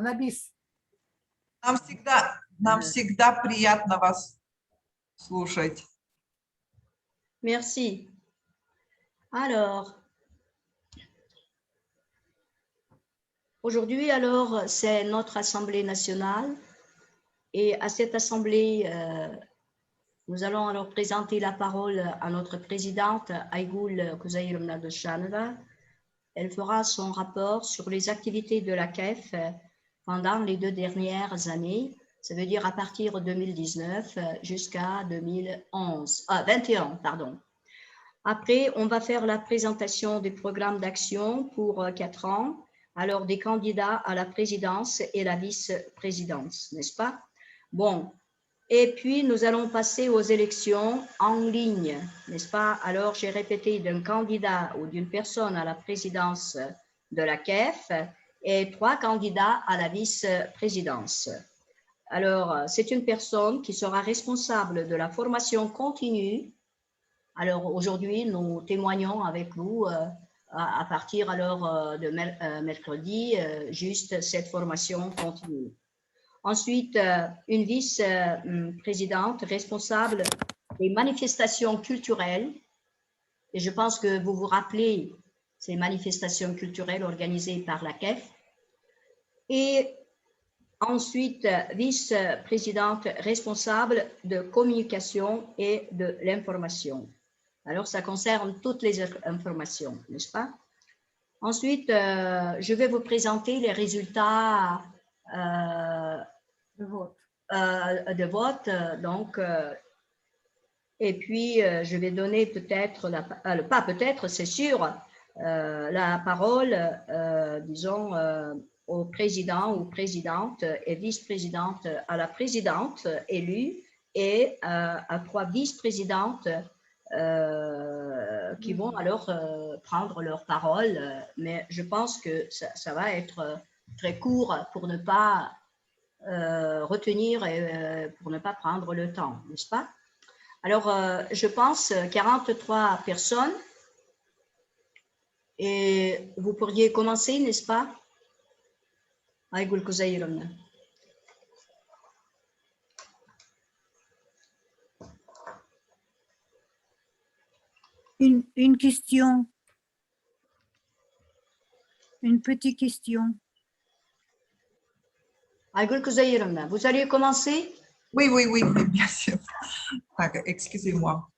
Набис. Нам всегда приятно вас слушать. Merci. Alors, aujourd'hui, alors, c'est notre Assemblée nationale et à cette Assemblée, nous allons alors présenter la parole à notre présidente Aygul Kuzeyir Mnadoshanova. Elle fera son rapport sur les activités de la CAF pendant les 2 dernières années, ça veut dire à partir de 2019 jusqu'à 21, pardon. Après, on va faire la présentation des programmes d'action pour 4 ans, alors des candidats à la présidence et la vice-présidence, n'est-ce pas? Bon, et puis nous allons passer aux élections en ligne, n'est-ce pas? Alors, j'ai répété d'un candidat ou d'une personne à la présidence de la CAF et 3 candidats à la vice-présidence. Alors, c'est une personne qui sera responsable de la formation continue. Alors, aujourd'hui, nous témoignons avec vous à partir alors de mercredi, juste cette formation continue. Ensuite, une vice-présidente responsable des manifestations culturelles. Et je pense que vous vous rappelez ces manifestations culturelles organisées par la CAF. Et ensuite, vice-présidente responsable de communication et de l'information. Alors, ça concerne toutes les informations, n'est-ce pas? Ensuite, je vais vous présenter les résultats de vote. Donc, et puis, je vais donner peut-être, pas peut-être, c'est sûr, la parole, disons, au président ou présidente et vice-présidente, à la présidente élue et à 3 vice-présidentes qui vont alors prendre leur parole. Mais je pense que ça va être très court pour ne pas retenir et pour ne pas prendre le temps, n'est-ce pas? Alors, je pense 43 personnes et vous pourriez commencer, n'est-ce pas? Aygul Kuzeyir. Une question, une petite question. Aygul Kuzeyir, vous allez commencer? Oui, bien sûr. Excusez-moi.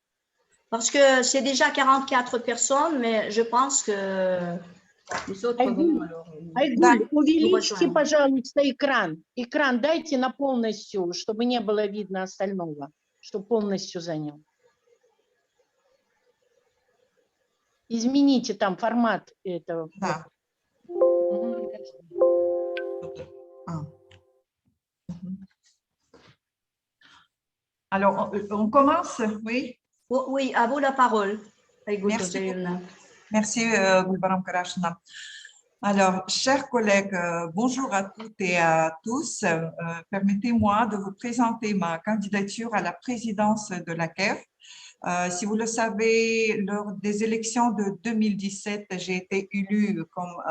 Parce que c'est déjà 44 personnes, mais je pense que les autres vont alors... Айгуль, увеличьте, пожалуйста, экран. Экран дайте на полностью, чтобы не было видно остального, чтобы полностью занял. Измените там формат этого. Да. Alors, on commence, oui? Oui, à vous la parole. Merci, Gulbaram Karachna. Alors, chers collègues, bonjour à toutes et à tous. Permettez-moi de vous présenter ma candidature à la présidence de la CAF. Si vous le savez, lors des élections de 2017, j'ai été élue comme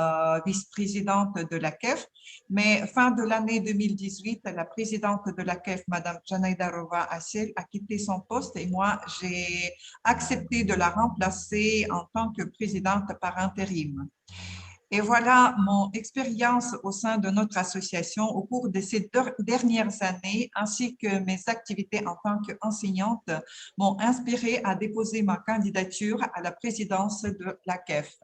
vice-présidente de la CAF, mais fin de l'année 2018, la présidente de la CAF, Madame Janaydarova Assel, a quitté son poste et moi, j'ai accepté de la remplacer en tant que présidente par intérim. Et voilà mon expérience au sein de notre association au cours de ces 2 dernières années, ainsi que mes activités en tant qu'enseignante m'ont inspirée à déposer ma candidature à la présidence de la CAF.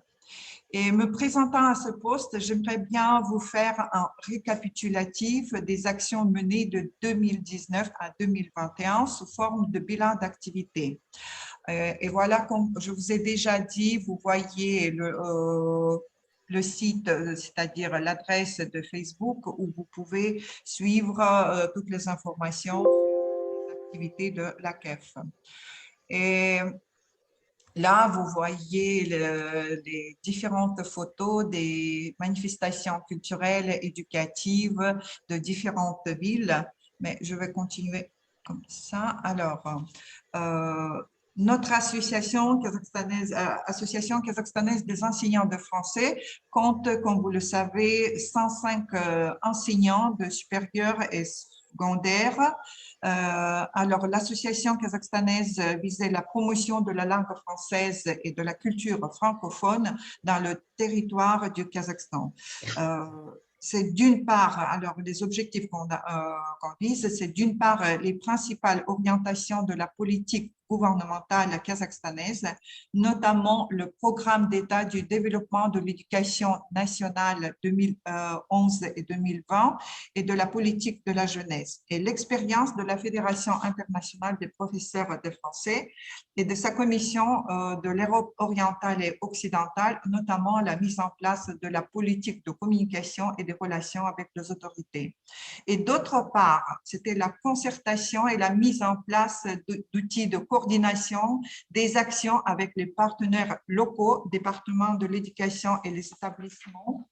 Et me présentant à ce poste, j'aimerais bien vous faire un récapitulatif des actions menées de 2019 à 2021 sous forme de bilan d'activité. Et voilà, comme je vous ai déjà dit, vous voyez le site, c'est-à-dire l'adresse de Facebook où vous pouvez suivre toutes les informations sur les activités de la CAF. Et là, vous voyez les différentes photos des manifestations culturelles, éducatives de différentes villes, mais je vais continuer comme ça. Alors, Notre association kazakhstanaise des enseignants de français compte, comme vous le savez, 105 enseignants de supérieur et secondaire. Alors, l'association kazakhstanaise visait la promotion de la langue française et de la culture francophone dans le territoire du Kazakhstan. C'est d'une part, alors les objectifs qu'on vise, c'est d'une part les principales orientations de la politique gouvernementale kazakhstanaise, notamment le programme d'État du développement de l'éducation nationale 2011 et 2020 et de la politique de la jeunesse, et l'expérience de la Fédération internationale des professeurs de français et de sa commission de l'Europe orientale et occidentale, notamment la mise en place de la politique de communication et des relations avec les autorités. Et d'autre part, c'était la concertation et la mise en place d'outils de coordination des actions avec les partenaires locaux, départements de l'éducation et les établissements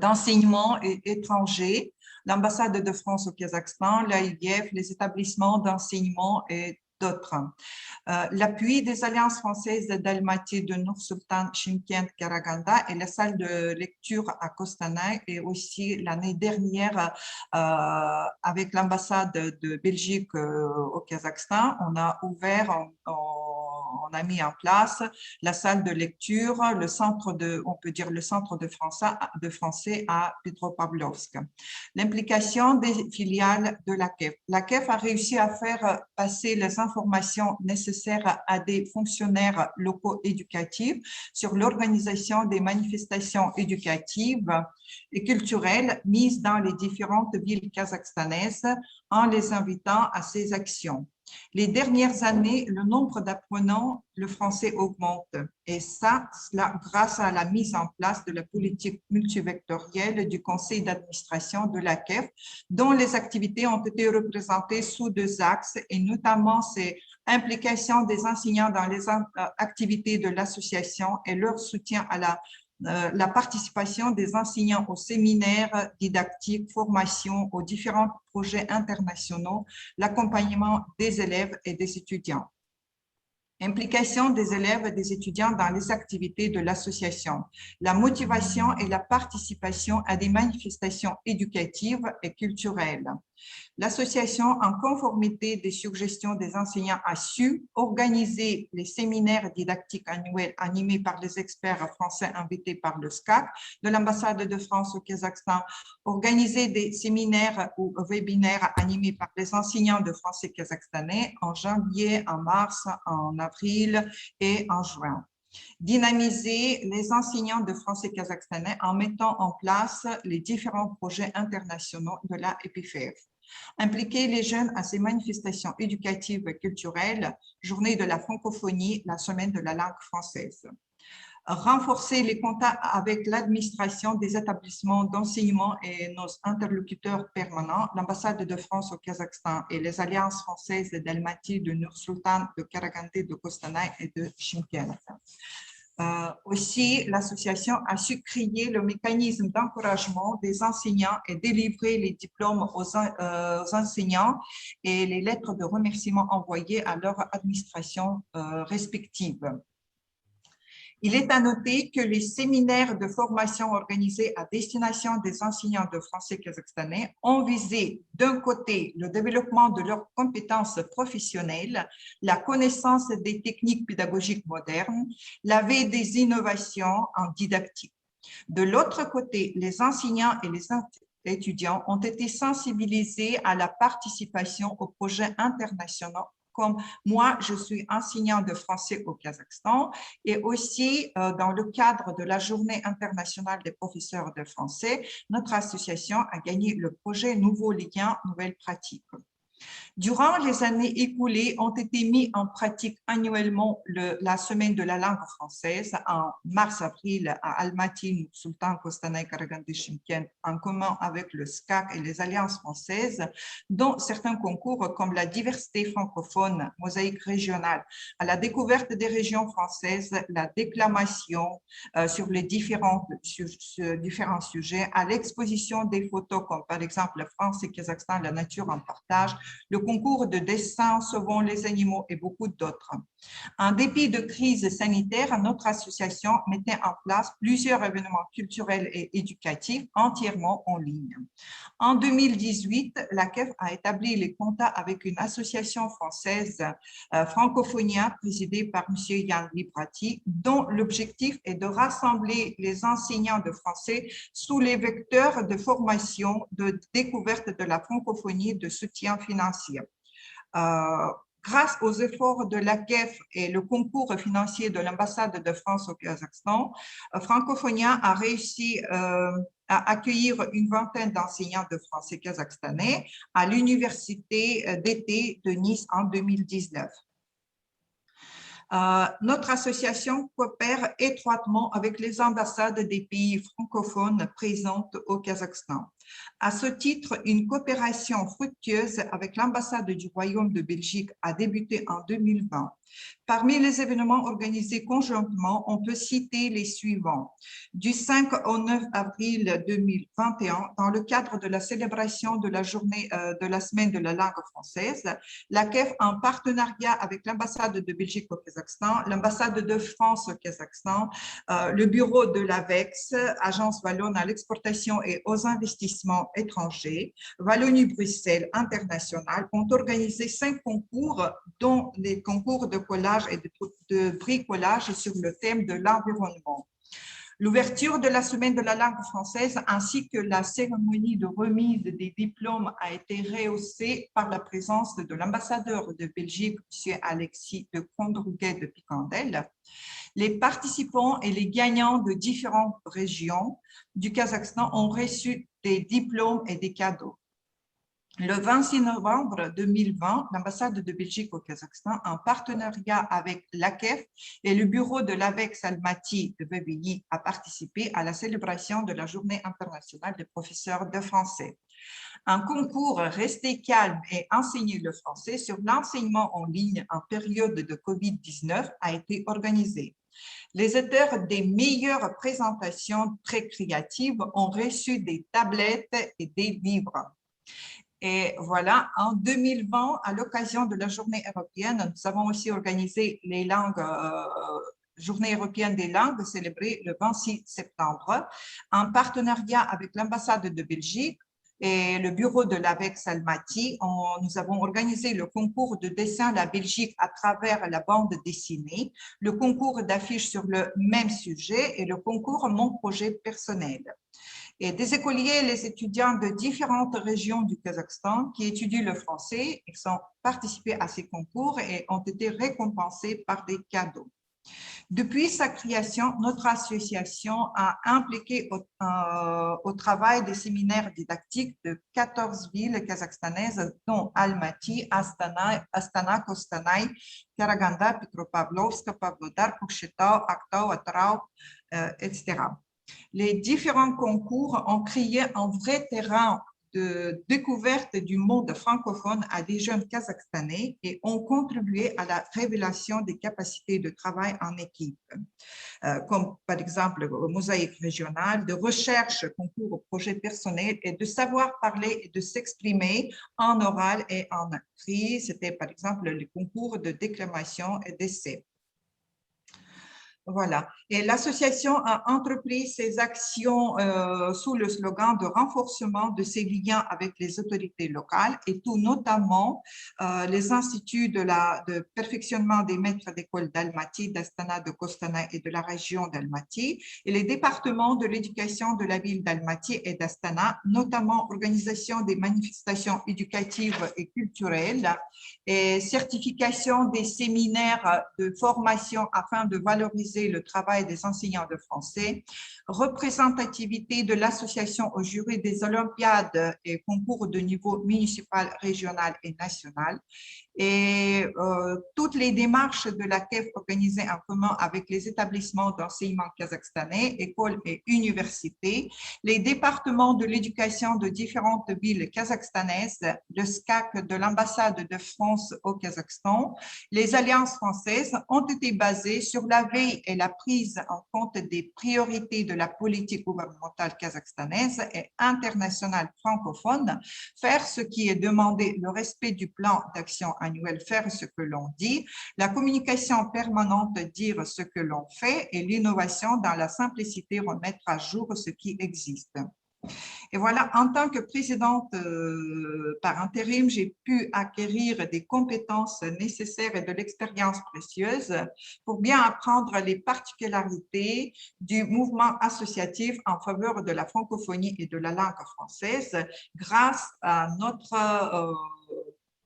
d'enseignement étrangers, l'ambassade de France au Kazakhstan, l'AIDF, les établissements d'enseignement et d'autres. L'appui des alliances françaises d'Almaty, de Nur-Sultan, Chimkent, Karaganda et la salle de lecture à Kostanay, et aussi l'année dernière avec l'ambassade de Belgique au Kazakhstan, on a ouvert, on a mis en place la salle de lecture, le centre de, on peut dire le centre de français à Petropavlovsk. L'implication des filiales de l'AKEF. L'AKEF a réussi à faire passer les informations nécessaires à des fonctionnaires locaux éducatifs sur l'organisation des manifestations éducatives et culturelles mises dans les différentes villes kazakhstanaises en les invitant à ces actions. Les dernières années, le nombre d'apprenants le français augmente, et cela grâce à la mise en place de la politique multivectorielle du conseil d'administration de l'AKEF, dont les activités ont été représentées sous deux axes, et notamment c'est implication des enseignants dans les activités de l'association et leur soutien à la participation des enseignants aux séminaires didactiques, formations, aux différents projets internationaux, l'accompagnement des élèves et des étudiants. Implication des élèves et des étudiants dans les activités de l'association, la motivation et la participation à des manifestations éducatives et culturelles. L'association, en conformité des suggestions des enseignants, a su organiser les séminaires didactiques annuels animés par les experts français invités par le SCAC de l'ambassade de France au Kazakhstan, organiser des séminaires ou webinaires animés par les enseignants de français kazakhstanais en janvier, en mars, en avril et en juin. Dynamiser les enseignants de français kazakhstanais en mettant en place les différents projets internationaux de la EPFF. Impliquer les jeunes à ces manifestations éducatives et culturelles, journée de la francophonie, la semaine de la langue française. Renforcer les contacts avec l'administration des établissements d'enseignement et nos interlocuteurs permanents, l'ambassade de France au Kazakhstan et les alliances françaises d'Almaty, de Nur-Sultan, de Karaganda, de Kostanay et de Chimkent. Aussi, l'association a su créer le mécanisme d'encouragement des enseignants et délivrer les diplômes aux enseignants et les lettres de remerciement envoyées à leur administration respective. Il est à noter que les séminaires de formation organisés à destination des enseignants de français kazakhstanais ont visé d'un côté le développement de leurs compétences professionnelles, la connaissance des techniques pédagogiques modernes, la veille des innovations en didactique. De l'autre côté, les enseignants et les étudiants ont été sensibilisés à la participation aux projets internationaux. Comme moi, je suis enseignant de français au Kazakhstan et aussi dans le cadre de la Journée internationale des professeurs de français, notre association a gagné le projet Nouveaux liens, nouvelles pratiques. Durant les années écoulées, ont été mis en pratique annuellement la semaine de la langue française en mars-avril à Almaty, Sultan, Kostanay, Karaganda, Chimkent, en commun avec le SCAC et les alliances françaises, dont certains concours comme la diversité francophone, mosaïque régionale, à la découverte des régions françaises, la déclamation sur les différents sujets, à l'exposition des photos comme par exemple la France et Kazakhstan, la nature en partage, le concours de dessin Sauvons les animaux et beaucoup d'autres. En dépit de crise sanitaire, notre association mettait en place plusieurs événements culturels et éducatifs entièrement en ligne. En 2018, la CEF a établi les contacts avec une association française, Francophonia, présidée par M. Yann Librati, dont l'objectif est de rassembler les enseignants de français sous les vecteurs de formation, de découverte de la francophonie, de soutien financier. Grâce aux efforts de la CEF et le concours financier de l'ambassade de France au Kazakhstan, Francophonia a réussi à accueillir une vingtaine d'enseignants de français kazakhstanais à l'université d'été de Nice en 2019. Notre association coopère étroitement avec les ambassades des pays francophones présentes au Kazakhstan. À ce titre, une coopération fructueuse avec l'ambassade du Royaume de Belgique a débuté en 2020. Parmi les événements organisés conjointement, on peut citer les suivants. Du 5 au 9 avril 2021, dans le cadre de la célébration de la journée de la semaine de la langue française, la CEF, en partenariat avec l'ambassade de Belgique au Kazakhstan, l'ambassade de France au Kazakhstan, le bureau de l'AVEX, Agence Wallonne à l'exportation et aux investissements étrangers, Wallonie-Bruxelles International, ont organisé 5 concours, dont les concours de collage et de bricolage sur le thème de l'environnement. L'ouverture de la semaine de la langue française ainsi que la cérémonie de remise des diplômes a été rehaussée par la présence de l'ambassadeur de Belgique, M. Alexis de Condrouguet de Picandel. Les participants et les gagnants de différentes régions du Kazakhstan ont reçu des diplômes et des cadeaux. Le 26 novembre 2020, l'ambassade de Belgique au Kazakhstan, en partenariat avec l'AKEF et le bureau de l'AVEX Almaty de BBI, a participé à la célébration de la Journée internationale des professeurs de français. Un concours Rester calme et enseigner le français sur l'enseignement en ligne en période de COVID-19 a été organisé. Les auteurs des meilleures présentations très créatives ont reçu des tablettes et des livres. Et voilà, en 2020, à l'occasion de la Journée européenne, nous avons aussi organisé les langues, Journée européenne des langues, célébrée le 26 septembre, en partenariat avec l'ambassade de Belgique et le bureau de l'AVEX Almaty. Nous avons organisé le concours de dessin La Belgique à travers la bande dessinée, le concours d'affiches sur le même sujet et le concours Mon projet personnel. Et des écoliers et les étudiants de différentes régions du Kazakhstan qui étudient le français, ils ont participé à ces concours et ont été récompensés par des cadeaux. Depuis sa création, notre association a impliqué au travail des séminaires didactiques de 14 villes kazakhstanaises, dont Almaty, Astana, Kostanay, Karaganda, Petropavlovsk, Pavlodar, Kokshetau, Aktau, Atrau, etc. Les différents concours ont créé un vrai terrain de découverte du monde francophone à des jeunes kazakhstanais et ont contribué à la révélation des capacités de travail en équipe, comme par exemple mosaïque régionale, de recherche, concours au projet personnel et de savoir parler et de s'exprimer en oral et en écrit. C'était par exemple les concours de déclamation et d'essai. Voilà. Et l'association a entrepris ses actions sous le slogan de renforcement de ses liens avec les autorités locales et tout notamment les instituts de perfectionnement des maîtres d'école d'Almaty, d'Astana, de Kostanay et de la région d'Almaty et les départements de l'éducation de la ville d'Almaty et d'Astana, notamment organisation des manifestations éducatives et culturelles et certification des séminaires de formation afin de valoriser le travail des enseignants de français, représentativité de l'association au jury des olympiades et concours de niveau municipal, régional et national, et toutes les démarches de la CEF organisées en commun avec les établissements d'enseignement kazakhstanais, écoles et universités, les départements de l'éducation de différentes villes kazakhstanaises, le SCAC de l'ambassade de France au Kazakhstan, les alliances françaises ont été basées sur la veille et la prise en compte des priorités de la politique gouvernementale kazakhstanaise et internationale francophone, faire ce qui est demandé, le respect du plan d'action annuel, faire ce que l'on dit, la communication permanente, dire ce que l'on fait et l'innovation dans la simplicité, remettre à jour ce qui existe. Et voilà, en tant que présidente par intérim, j'ai pu acquérir des compétences nécessaires et de l'expérience précieuse pour bien apprendre les particularités du mouvement associatif en faveur de la francophonie et de la langue française grâce à notre,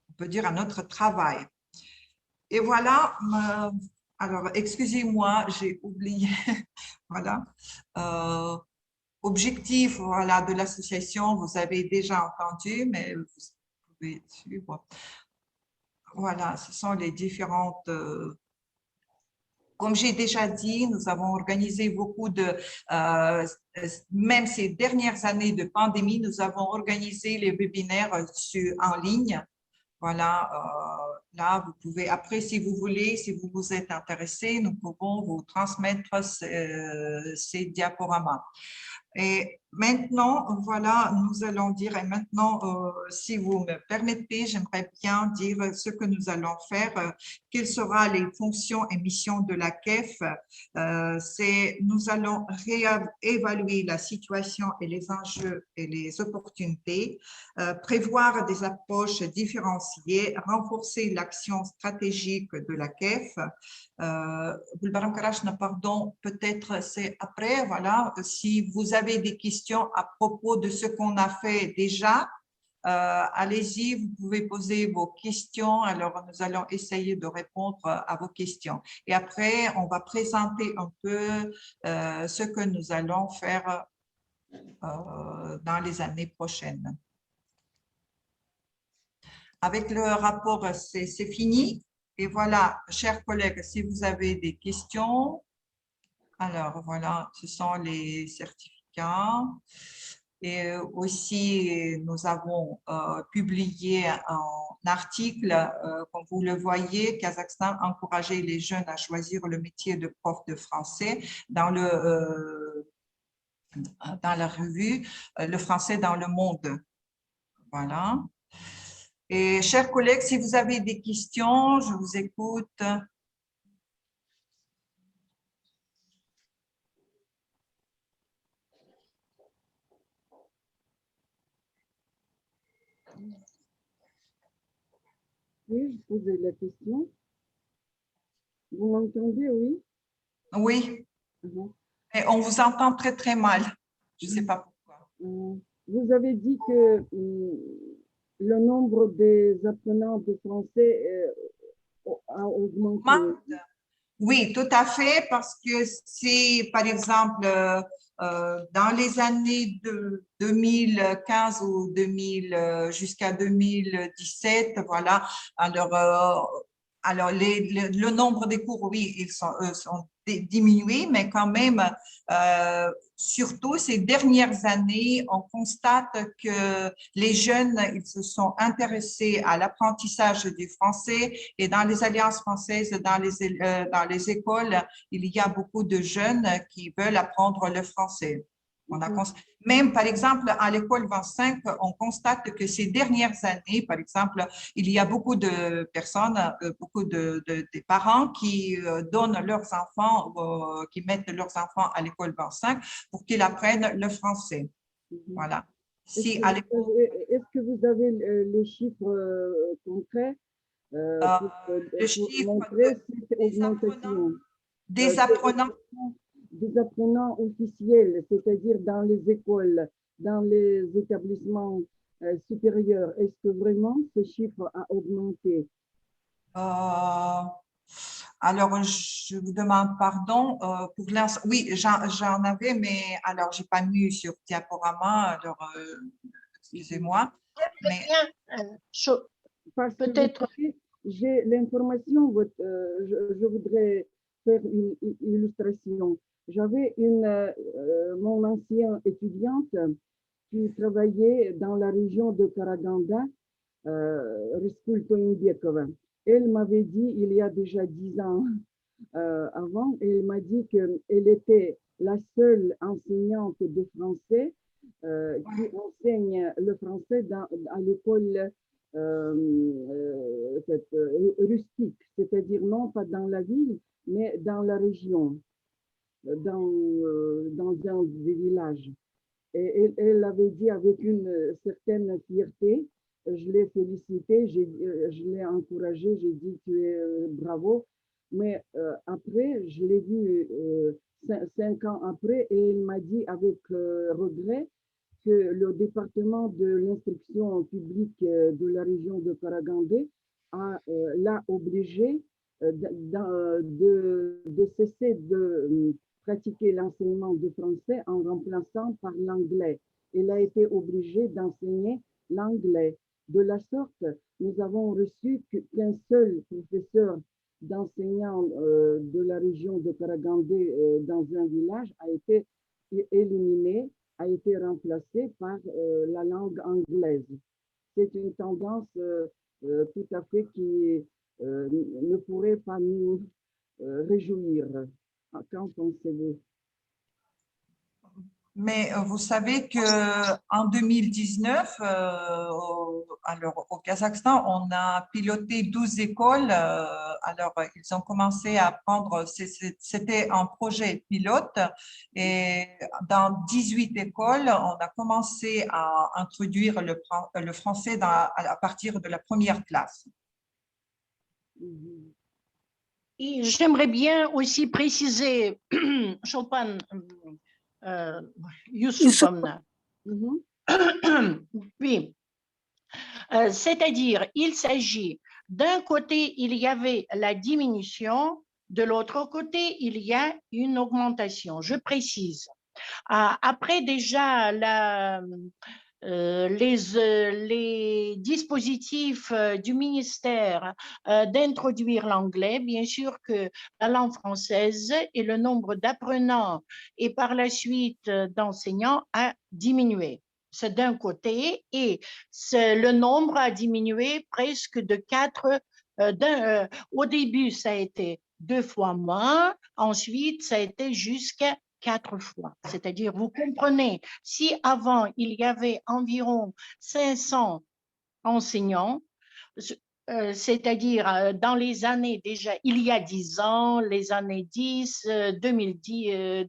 on peut dire, à notre travail. Et voilà, alors excusez-moi, j'ai oublié, voilà. Objectif, voilà, de l'association, vous avez déjà entendu, mais vous pouvez suivre. Voilà, ce sont les différentes… comme j'ai déjà dit, nous avons organisé beaucoup de… même ces dernières années de pandémie, nous avons organisé les webinaires en ligne. Voilà, là, vous pouvez, après, si vous voulez, si vous vous êtes intéressé, nous pouvons vous transmettre ces diaporamas. Et maintenant, voilà, nous allons dire, et maintenant, si vous me permettez, j'aimerais bien dire ce que nous allons faire, quelles seront les fonctions et missions de la KEF. Nous allons réévaluer la situation et les enjeux et les opportunités, prévoir des approches différenciées, renforcer l'action stratégique de la KEF. Gulbaram Karachna, pardon, peut-être c'est après, voilà, si vous avez des questions à propos de ce qu'on a fait déjà, allez-y, vous pouvez poser vos questions, alors nous allons essayer de répondre à vos questions. Et après, on va présenter un peu ce que nous allons faire dans les années prochaines. Avec le rapport, c'est fini. Et voilà, chers collègues, si vous avez des questions, alors voilà, ce sont les certificats. Et aussi, nous avons publié un article, comme vous le voyez, Kazakhstan encourager les jeunes à choisir le métier de prof de français dans la revue Le français dans le monde. Voilà. Et chers collègues, si vous avez des questions, je vous écoute. Oui, je posais la question. Vous m'entendez, oui? Oui, Mhm. mais on vous entend très très mal. Je ne sais pas pourquoi. Vous avez dit que le nombre des apprenants de français a augmenté. Oui, tout à fait, parce que c'est, par exemple, dans les années de 2015 ou jusqu'à 2017, voilà. Alors le nombre des cours, oui, ils sont diminués, mais quand même, surtout ces dernières années, on constate que les jeunes, ils se sont intéressés à l'apprentissage du français et dans les alliances françaises, dans les écoles, il y a beaucoup de jeunes qui veulent apprendre le français. Même, par exemple, à l'école 25, on constate que ces dernières années, par exemple, il y a beaucoup de personnes, beaucoup de parents qui donnent leurs enfants, qui mettent leurs enfants à l'école 25 pour qu'ils apprennent le français. Voilà. Est-ce que vous avez les chiffres concrets le chiffre montrer cette augmentation? Des apprenants des apprenants officiels, c'est-à-dire dans les écoles, dans les établissements supérieurs. Est-ce que vraiment ce chiffre a augmenté? Alors, je vous demande pardon. Pour l'instant, oui, j'en avais, mais alors, je n'ai pas mis sur diaporama, alors excusez-moi. Peut-être. J'ai l'information, je voudrais faire une illustration. J'avais mon ancienne étudiante qui travaillait dans la région de Karaganda, Riskul Toimbekova. Elle m'avait dit, il y a déjà 10 ans, avant et elle m'a dit qu'elle était la seule enseignante de français qui enseigne le français à l'école rustique, c'est-à-dire non pas dans la ville, mais dans la région, dans un des villages. Et elle avait dit avec une certaine fierté, je l'ai félicité, je l'ai encouragé, j'ai dit tu es bravo. Mais après, je l'ai vue 5 ans après et elle m'a dit avec regret que le département de l'instruction publique de la région de Karagandé l'a obligé de cesser de pratiquer l'enseignement du français en remplaçant par l'anglais. Il a été obligé d'enseigner l'anglais. De la sorte, nous avons reçu qu'un seul professeur d'enseignant de la région de Karagandé dans un village a été éliminé, a été remplacé par la langue anglaise. C'est une tendance tout à fait qui ne pourrait pas nous réjouir. Qu'en pensez-vous? Mais vous savez qu'en 2019, alors au Kazakhstan, on a piloté 12 écoles. Alors, ils ont commencé à prendre, c'était un projet pilote, et dans 18 écoles, on a commencé à introduire le français à partir de la première classe. Et j'aimerais bien aussi préciser, Chopin, Youssoufovna, oui, c'est-à-dire, il s'agit, d'un côté, il y avait la diminution, de l'autre côté, il y a une augmentation. Je précise. Après déjà les dispositifs du ministère d'introduire l'anglais, bien sûr que la langue française et le nombre d'apprenants et par la suite d'enseignants a diminué. C'est d'un côté, et le nombre a diminué presque de 4. Au début, ça a été 2 fois moins, ensuite, ça a été jusqu'à 4 fois. C'est-à-dire, vous comprenez, si avant, il y avait environ 500 enseignants, c'est-à-dire dans les années déjà, il y a 10 ans, les années 2010,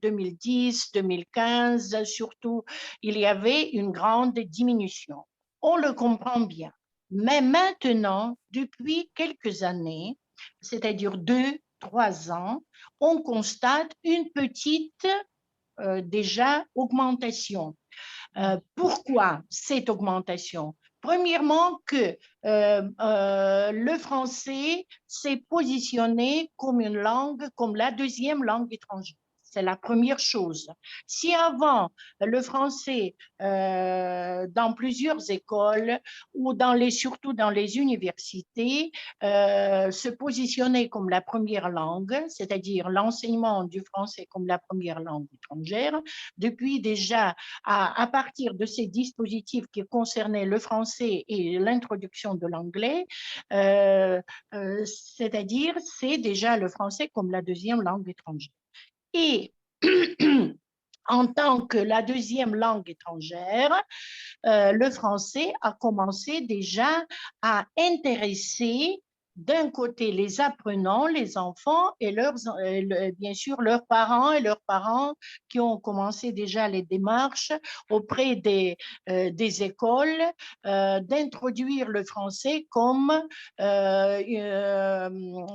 2015, surtout, il y avait une grande diminution. On le comprend bien. Mais maintenant, depuis quelques années, c'est-à-dire 2-3 ans, on constate une petite déjà augmentation. Pourquoi cette augmentation? Premièrement, que le français s'est positionné comme une langue, comme la deuxième langue étrangère. C'est la première chose. Si avant, le français, dans plusieurs écoles ou surtout dans les universités, se positionnait comme la première langue, c'est-à-dire l'enseignement du français comme la première langue étrangère, depuis déjà, à partir de ces dispositifs qui concernaient le français et l'introduction de l'anglais, c'est-à-dire c'est déjà le français comme la deuxième langue étrangère. Et en tant que la deuxième langue étrangère, le français a commencé déjà à intéresser d'un côté les apprenants, les enfants et bien sûr leurs parents qui ont commencé déjà les démarches auprès des écoles d'introduire le français comme,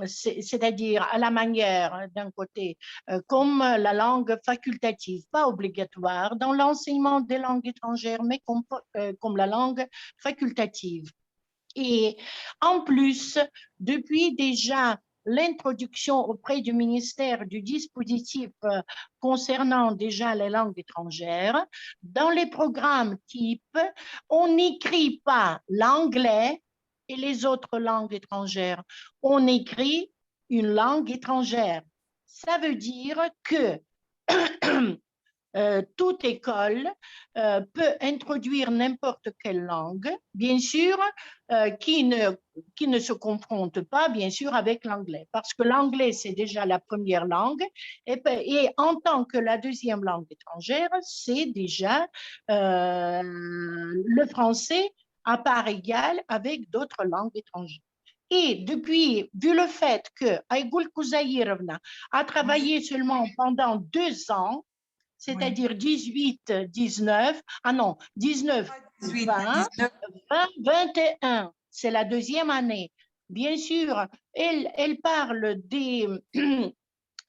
c'est-à-dire à la manière d'un côté, comme la langue facultative, pas obligatoire dans l'enseignement des langues étrangères, mais comme la langue facultative. Et en plus, depuis déjà l'introduction auprès du ministère du dispositif concernant déjà les langues étrangères, dans les programmes types, on n'écrit pas l'anglais et les autres langues étrangères, on écrit une langue étrangère. Ça veut dire que toute école peut introduire n'importe quelle langue, bien sûr, qui ne se confronte pas, bien sûr, avec l'anglais, parce que l'anglais, c'est déjà la première langue, et en tant que la deuxième langue étrangère, c'est déjà le français à part égale avec d'autres langues étrangères. Et depuis, vu le fait que Aygul Kuzayirevna a travaillé seulement pendant 2 ans, c'est-à-dire 18, 19, ah non, 19, 20, 21, c'est la deuxième année. Bien sûr, elle parle des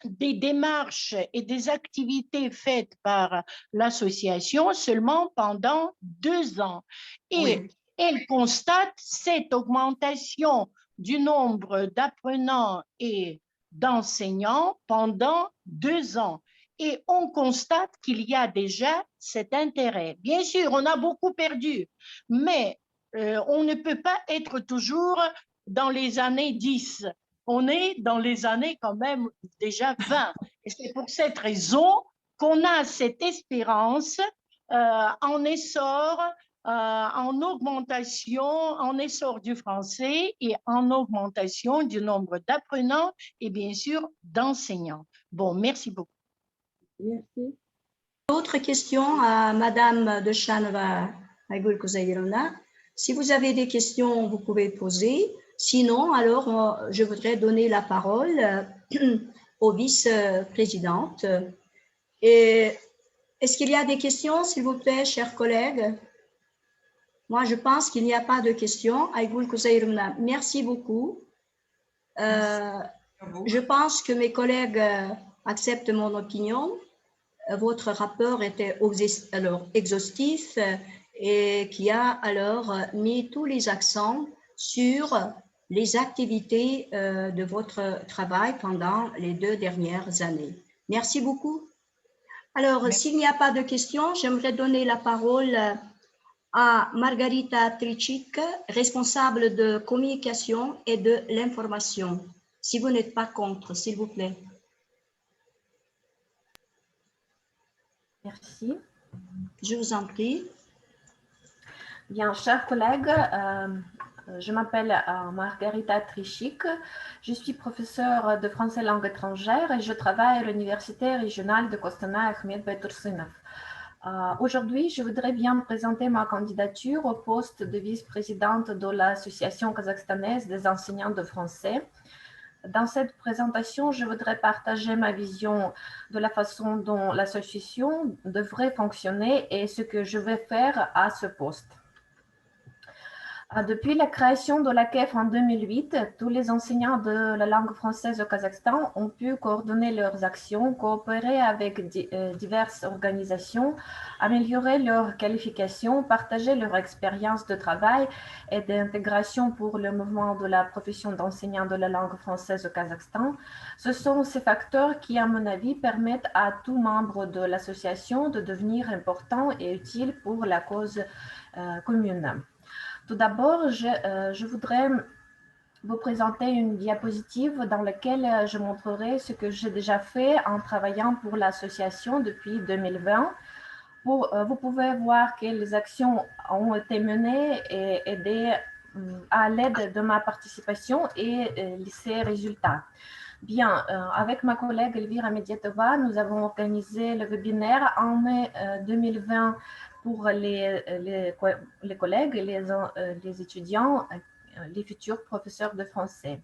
démarches et des activités faites par l'association seulement pendant 2 ans. Et elle constate cette augmentation du nombre d'apprenants et d'enseignants pendant 2 ans. Et on constate qu'il y a déjà cet intérêt. Bien sûr, on a beaucoup perdu, mais on ne peut pas être toujours dans les années 10. On est dans les années quand même déjà 20. Et c'est pour cette raison qu'on a cette espérance en essor, en augmentation, en essor du français et en augmentation du nombre d'apprenants et bien sûr d'enseignants. Bon, merci beaucoup. Merci. Autre question à Madame de Chanova Aygul Kuzayirevna. Si vous avez des questions, vous pouvez poser. Sinon, alors, je voudrais donner la parole au vice-présidente. Est-ce qu'il y a des questions, s'il vous plaît, chers collègues? Moi, je pense qu'il n'y a pas de questions. Aygul Kuzayirevna, merci beaucoup. Je pense que mes collègues acceptent mon opinion. Votre rapport était alors exhaustif et qui a alors mis tous les accents sur les activités de votre travail pendant les 2 dernières années. Merci beaucoup. Alors, s'il n'y a pas de questions, j'aimerais donner la parole à Margarita Tricic, responsable de communication et de l'information. Si vous n'êtes pas contre, s'il vous plaît. Merci. Je vous en prie. Bien, chers collègues, je m'appelle Margarita Tricic. Je suis professeure de français langue étrangère et je travaille à l'Université régionale de Kostanaï Ahmed Baïtoursunov. Aujourd'hui, je voudrais bien présenter ma candidature au poste de vice-présidente de l'Association kazakhstanaise des enseignants de français. Dans cette présentation, je voudrais partager ma vision de la façon dont l'association devrait fonctionner et ce que je vais faire à ce poste. Depuis la création de la KEF en 2008, tous les enseignants de la langue française au Kazakhstan ont pu coordonner leurs actions, coopérer avec diverses organisations, améliorer leurs qualifications, partager leur expérience de travail et d'intégration pour le mouvement de la profession d'enseignant de la langue française au Kazakhstan. Ce sont ces facteurs qui, à mon avis, permettent à tout membre de l'association de devenir important et utile pour la cause commune. Tout d'abord, je voudrais vous présenter une diapositive dans laquelle je montrerai ce que j'ai déjà fait en travaillant pour l'association depuis 2020. Vous pouvez voir quelles actions ont été menées et aidées à l'aide de ma participation et ses résultats. Bien, avec ma collègue Elvira Mediatova, nous avons organisé le webinaire en mai 2020 pour les collègues, les étudiants, les futurs professeurs de français.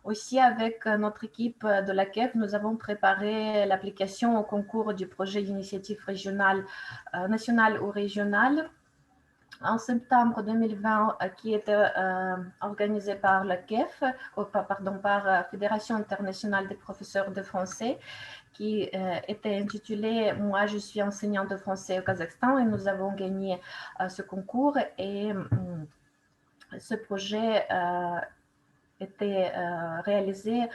Aussi, avec notre équipe de la KEF, nous avons préparé l'application au concours du projet d'initiative régionale, nationale ou régionale en septembre 2020, qui était organisé par la KEF, par Fédération internationale des professeurs de français, qui était intitulé « Moi, je suis enseignant de français au Kazakhstan » et nous avons gagné ce concours et ce projet était réalisé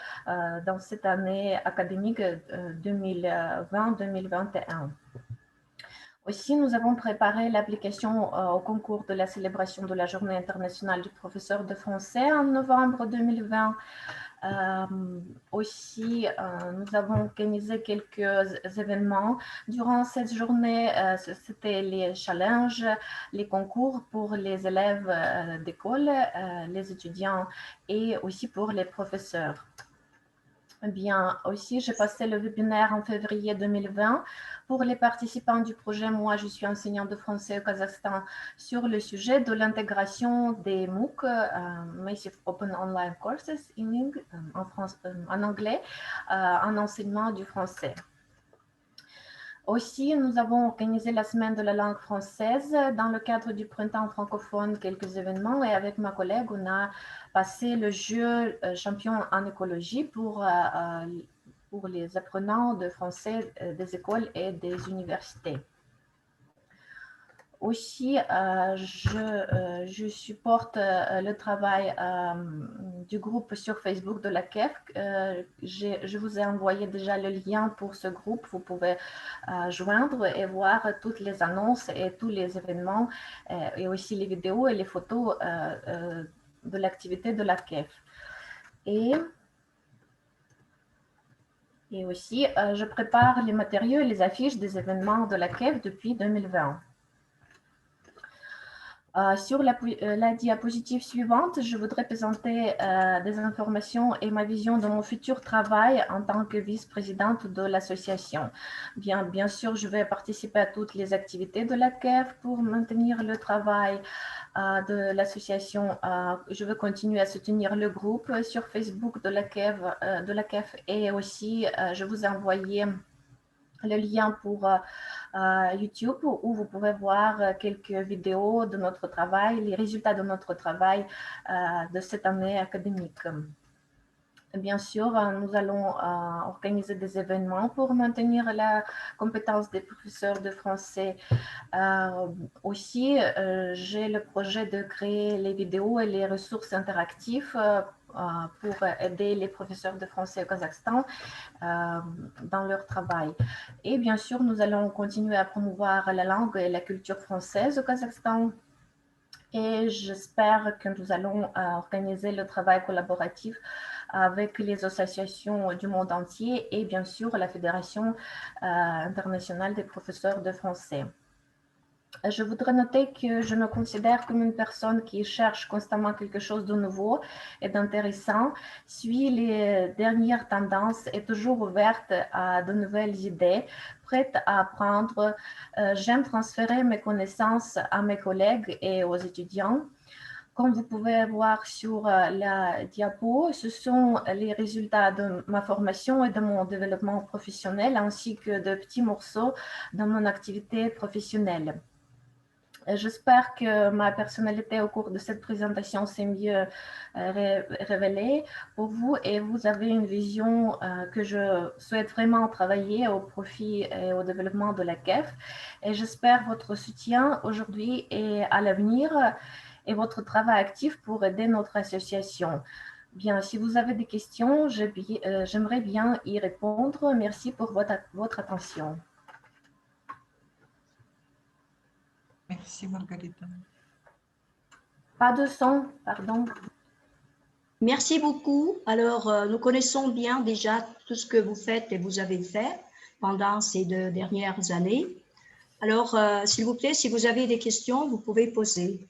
dans cette année académique 2020-2021. Aussi, nous avons préparé l'application au concours de la célébration de la Journée internationale du professeur de français en novembre 2020. Aussi, nous avons organisé quelques événements durant cette journée. C'était les challenges, les concours pour les élèves d'école, les étudiants et aussi pour les professeurs. Bien, aussi, j'ai passé le webinaire en février 2020 pour les participants du projet. Moi, je suis enseignante de français au Kazakhstan sur le sujet de l'intégration des MOOC, Massive Open Online Courses en anglais, en enseignement du français. Aussi, nous avons organisé la semaine de la langue française dans le cadre du printemps francophone, quelques événements, et avec ma collègue, on a passé le jeu champion en écologie pour les apprenants de français des écoles et des universités. Aussi, je supporte le travail du groupe sur Facebook de la KEF. Je vous ai envoyé déjà le lien pour ce groupe. Vous pouvez joindre et voir toutes les annonces et tous les événements et aussi les vidéos et les photos de l'activité de la KEF. Et aussi, je prépare les matériaux et les affiches des événements de la KEF depuis 2020. Sur la diapositive suivante, je voudrais présenter des informations et ma vision de mon futur travail en tant que vice-présidente de l'association. Bien sûr, je vais participer à toutes les activités de la KEF pour maintenir le travail de l'association. Je veux continuer à soutenir le groupe sur Facebook de la KEF et aussi, je vous ai envoyé le lien pour YouTube où vous pouvez voir quelques vidéos de notre travail, les résultats de notre travail de cette année académique. Bien sûr, nous allons organiser des événements pour maintenir la compétence des professeurs de français. Aussi, j'ai le projet de créer les vidéos et les ressources interactives pour aider les professeurs de français au Kazakhstan dans leur travail. Et bien sûr, nous allons continuer à promouvoir la langue et la culture française au Kazakhstan. Et j'espère que nous allons organiser le travail collaboratif avec les associations du monde entier et bien sûr la Fédération internationale des professeurs de français. Je voudrais noter que je me considère comme une personne qui cherche constamment quelque chose de nouveau et d'intéressant, suit les dernières tendances, est toujours ouverte à de nouvelles idées, prête à apprendre. J'aime transférer mes connaissances à mes collègues et aux étudiants. Comme vous pouvez voir sur la diapo, ce sont les résultats de ma formation et de mon développement professionnel, ainsi que de petits morceaux de mon activité professionnelle. J'espère que ma personnalité au cours de cette présentation s'est mieux révélée pour vous et vous avez une vision que je souhaite vraiment travailler au profit et au développement de la KEF. Et j'espère votre soutien aujourd'hui et à l'avenir et votre travail actif pour aider notre association. Bien, si vous avez des questions, j'aimerais bien y répondre. Merci pour votre attention. Merci, Margarita. Pas de son, pardon. Merci beaucoup. Alors, nous connaissons bien déjà tout ce que vous faites et vous avez fait pendant ces 2 dernières années. Alors, s'il vous plaît, si vous avez des questions, vous pouvez poser.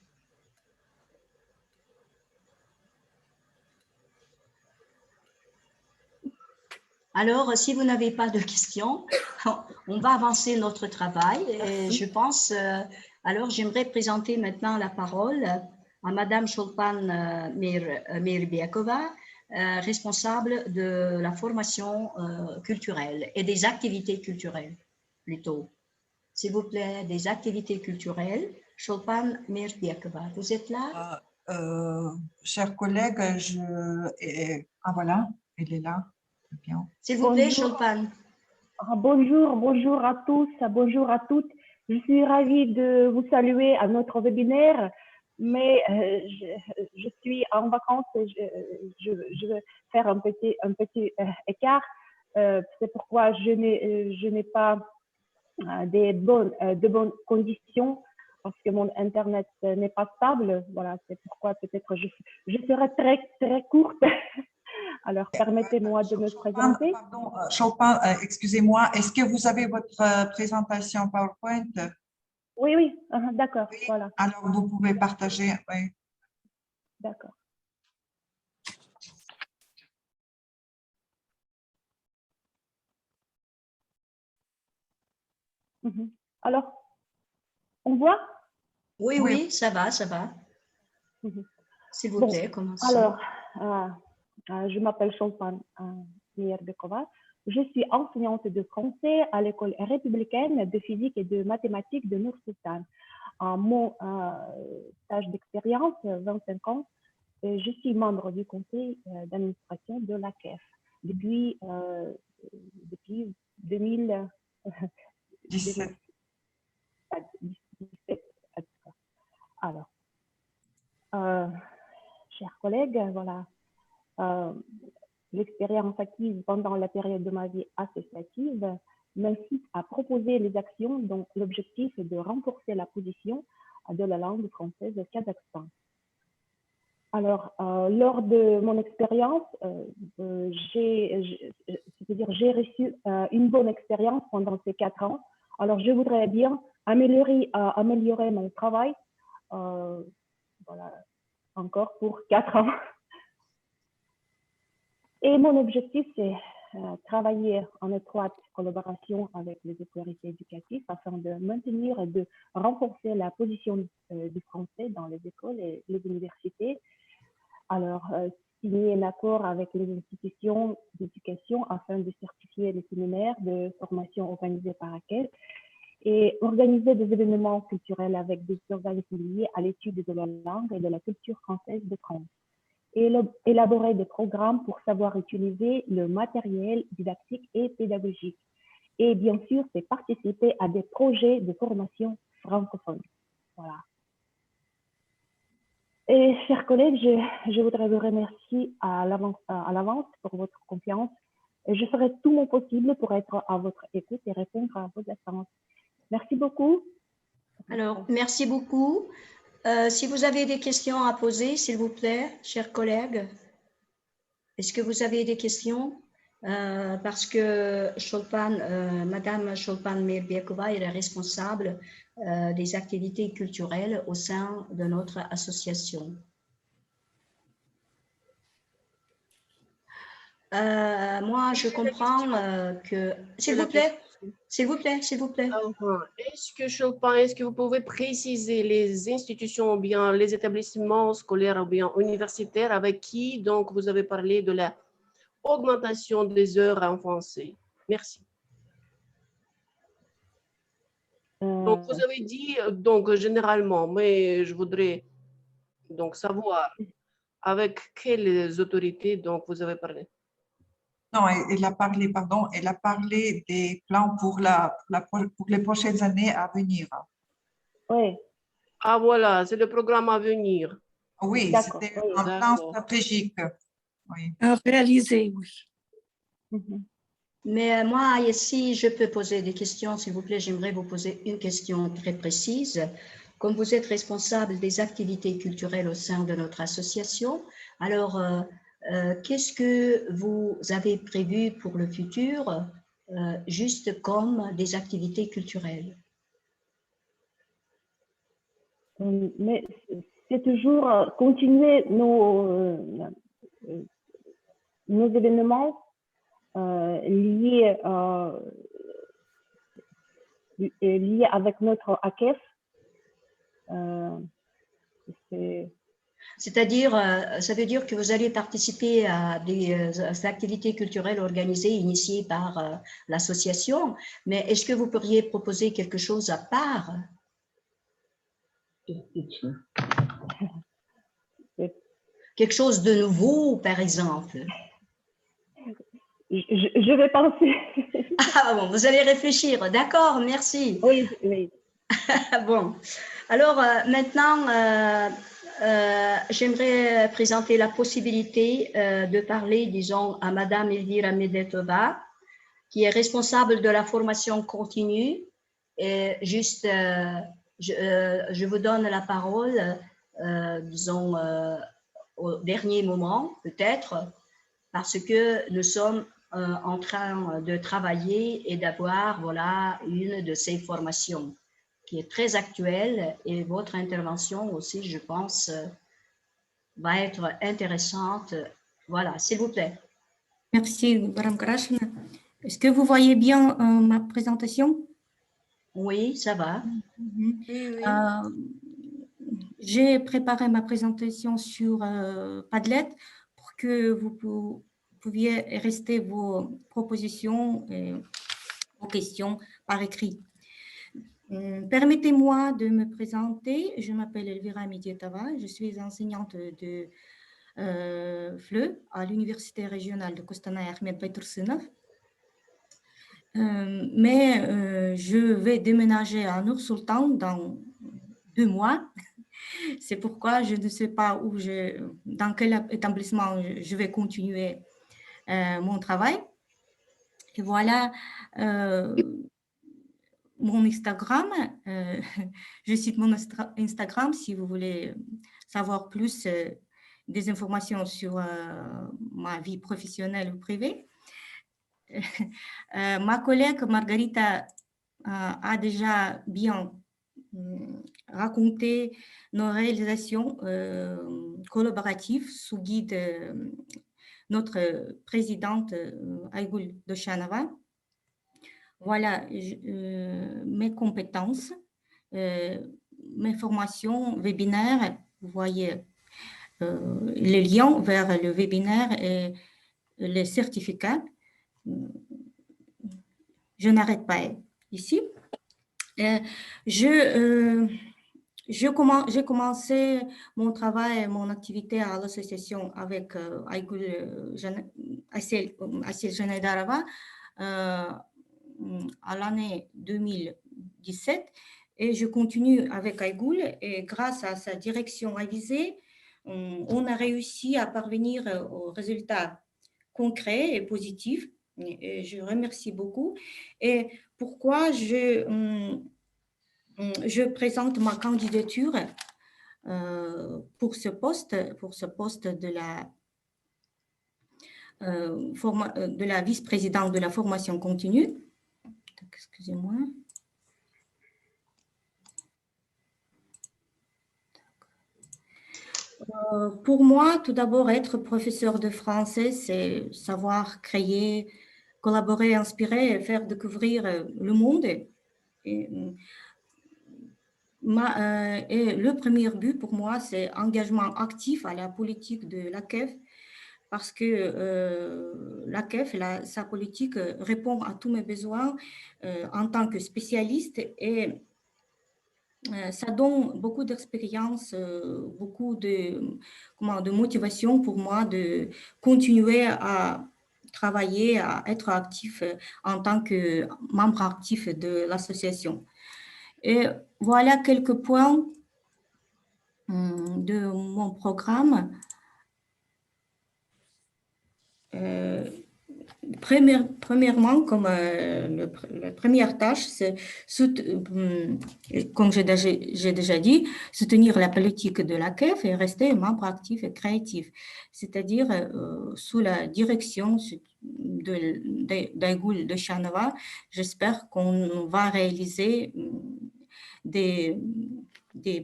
Alors, si vous n'avez pas de questions, on va avancer notre travail. Et je pense, alors j'aimerais présenter maintenant la parole à Madame Cholpan Meirbiakova, responsable de la formation culturelle et des activités culturelles, plutôt. S'il vous plaît, des activités culturelles. Cholpan Meirbiakova, vous êtes là? Chers collègues, ah voilà, elle est là. Bien. S'il vous plaît, Cholpan. Bonjour à tous, bonjour à toutes. Je suis ravie de vous saluer à notre webinaire, mais je suis en vacances et je vais faire un petit écart. C'est pourquoi je n'ai pas de bonnes conditions parce que mon Internet n'est pas stable. Voilà, c'est pourquoi peut-être je serai très courte. Alors, permettez-moi de me présenter. Pardon, Chopin, excusez-moi, est-ce que vous avez votre présentation PowerPoint? Oui, d'accord, Oui, voilà. alors vous pouvez partager. Oui. D'accord. Alors, on voit? Oui, ça va. S'il vous plaît, commencez. Alors, je m'appelle Chopin Mierbekova. Je suis enseignante de français à l'école républicaine de physique et de mathématiques de Nour-Sultan. Mon stage d'expérience, 25 ans, je suis membre du conseil d'administration de la CAF depuis 2017. Alors, chers collègues, voilà, l'expérience acquise pendant la période de ma vie associative m'incite à proposer les actions dont l'objectif est de renforcer la position de la langue française au Kazakhstan. Alors, lors de mon expérience, j'ai reçu une bonne expérience pendant ces 4 ans. Alors, je voudrais bien améliorer mon travail, voilà, encore pour 4 ans. Et mon objectif, c'est travailler en étroite collaboration avec les autorités éducatives afin de maintenir et de renforcer la position du français dans les écoles et les universités. Alors, signer un accord avec les institutions d'éducation afin de certifier les séminaires de formation organisés par ACEF et organiser des événements culturels avec des organismes liés à l'étude de la langue et de la culture française de France. Et élaborer des programmes pour savoir utiliser le matériel didactique et pédagogique. Et bien sûr, c'est participer à des projets de formation francophone. Voilà. Et chers collègues, je voudrais vous remercier à l'avance pour votre confiance. Et je ferai tout mon possible pour être à votre écoute et répondre à vos attentes. Merci beaucoup. Alors, merci beaucoup. Si vous avez des questions à poser, s'il vous plaît, chers collègues, est-ce que vous avez des questions? Parce que Madame Chopin Mierbekova est responsable des activités culturelles au sein de notre association. Moi, je comprends que… S'il vous plaît. Est-ce que vous pouvez préciser les institutions ou bien les établissements scolaires ou bien universitaires avec qui donc vous avez parlé de la augmentation des heures en français? Merci. Donc, vous avez dit donc généralement, mais je voudrais donc savoir avec quelles autorités donc vous avez parlé. Non, elle a parlé des plans pour les prochaines années à venir. Oui. Ah voilà, c'est le programme à venir. Oui, c'était un plan stratégique. Oui. Réalisé, oui. Mais moi, ici, je peux poser des questions, s'il vous plaît. J'aimerais vous poser une question très précise. Comme vous êtes responsable des activités culturelles au sein de notre association, alors, qu'est-ce que vous avez prévu pour le futur, juste comme des activités culturelles? Mais c'est toujours continuer nos événements liés avec notre ACEF. C'est-à-dire, ça veut dire que vous allez participer à des activités culturelles organisées, initiées par l'association, mais est-ce que vous pourriez proposer quelque chose à part? Quelque chose de nouveau, par exemple? Je vais penser. Ah bon, vous allez réfléchir, d'accord, merci. Oui. Bon, alors maintenant, j'aimerais présenter la possibilité de parler, disons, à Madame Elvira Medetova, qui est responsable de la formation continue Et juste, je vous donne la parole, disons, au dernier moment, peut-être, parce que nous sommes en train de travailler et d'avoir, voilà, une de ces formations qui est très actuelle, et votre intervention aussi, je pense, va être intéressante. Voilà, s'il vous plaît. Merci, Madame Grashna. Est-ce que vous voyez bien ma présentation? Oui, ça va. Oui, oui. J'ai préparé ma présentation sur Padlet pour que vous pouviez rester vos propositions et vos questions par écrit. Permettez-moi de me présenter. Je m'appelle Elvira Midietava. Je suis enseignante de FLE à l'Université régionale de Kostanay Ahmed Baïtoursynov. Mais je vais déménager à Nur-Sultan dans 2 mois. C'est pourquoi je ne sais pas dans quel établissement je vais continuer mon travail. Et voilà mon Instagram. Je cite mon Instagram si vous voulez savoir plus des informations sur ma vie professionnelle ou privée. Ma collègue Margarita a déjà bien raconté nos réalisations collaboratives sous guide de notre présidente Aygul Doshanova. Voilà mes compétences, mes formations webinaires. Vous voyez les liens vers le webinaire et les certificats. Je n'arrête pas ici. J'ai commencé mon travail, mon activité à l'association avec Aygul Asil Janaydarova à l'année 2017 et je continue avec Aygul et grâce à sa direction avisée, on a réussi à parvenir aux résultats concrets et positifs. Et je remercie beaucoup. Et pourquoi je présente ma candidature pour ce poste de la vice-présidente de la formation continue. Excusez-moi. Pour moi, tout d'abord, être professeur de français, c'est savoir créer, collaborer, inspirer et faire découvrir le monde. Et le premier but pour moi, c'est engagement actif à la politique de l'AKEF, parce que l'AKEF, sa politique répond à tous mes besoins en tant que spécialiste et ça donne beaucoup d'expérience, beaucoup de motivation pour moi de continuer à travailler, à être actif en tant que membre actif de l'association. Et voilà quelques points de mon programme. Premièrement, comme la première tâche, c'est, comme j'ai déjà dit, soutenir la politique de l'AKEF et rester membre actif et créatif, c'est-à-dire sous la direction d'Aygul Doshanova. J'espère qu'on va réaliser des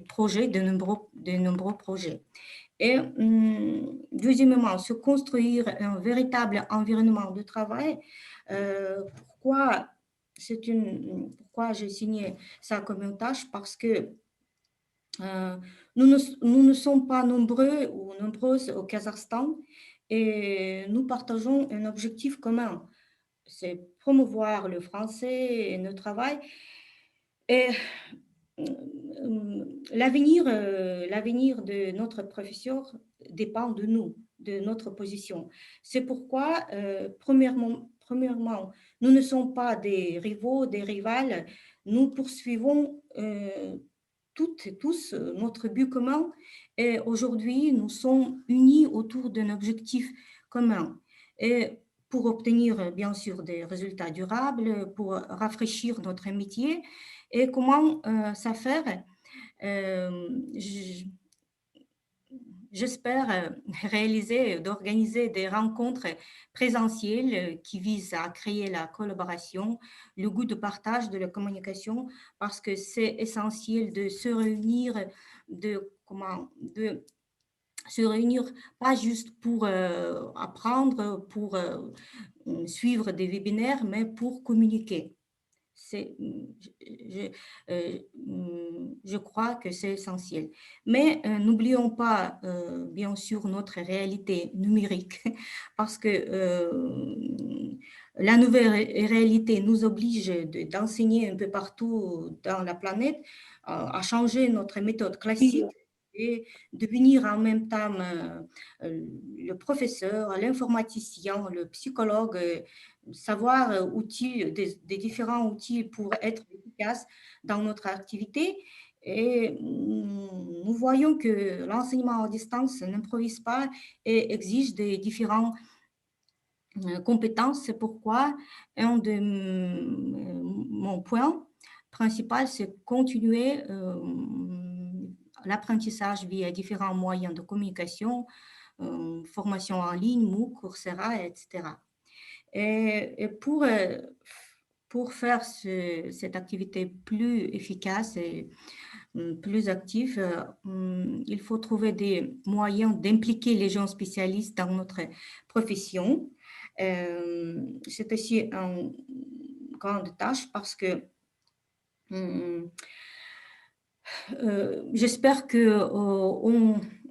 projets, de nombreux projets. Et deuxièmement, se construire un véritable environnement de travail. Pourquoi j'ai signé ça comme une tâche? Parce que nous ne sommes pas nombreux ou nombreuses au Kazakhstan et nous partageons un objectif commun, c'est promouvoir le français et le travail. Et l'avenir de notre profession dépend de nous, de notre position. C'est pourquoi, premièrement, nous ne sommes pas des rivaux, des rivales. Nous poursuivons toutes et tous notre but commun. Et aujourd'hui, nous sommes unis autour d'un objectif commun. Et pour obtenir, bien sûr, des résultats durables, pour rafraîchir notre métier Et comment ça faire? J'espère d'organiser des rencontres présentielles qui visent à créer la collaboration, le goût de partage de la communication, parce que c'est essentiel de se réunir, de se réunir pas juste pour apprendre, pour suivre des webinaires, mais pour communiquer. Je crois que c'est essentiel. Mais n'oublions pas, bien sûr, notre réalité numérique, parce que la nouvelle réalité nous oblige d'enseigner un peu partout dans la planète, à changer notre méthode classique et devenir en même temps le professeur, l'informaticien, le psychologue, savoir des différents outils pour être efficace dans notre activité. Et nous voyons que l'enseignement à distance n'improvise pas et exige des différentes compétences. C'est pourquoi un de mon point principal, c'est continuer l'apprentissage via différents moyens de communication, formation en ligne, MOOC, Coursera, etc. Et pour faire cette activité plus efficace et plus active, il faut trouver des moyens d'impliquer les gens spécialistes dans notre profession. C'est aussi une grande tâche parce que j'espère que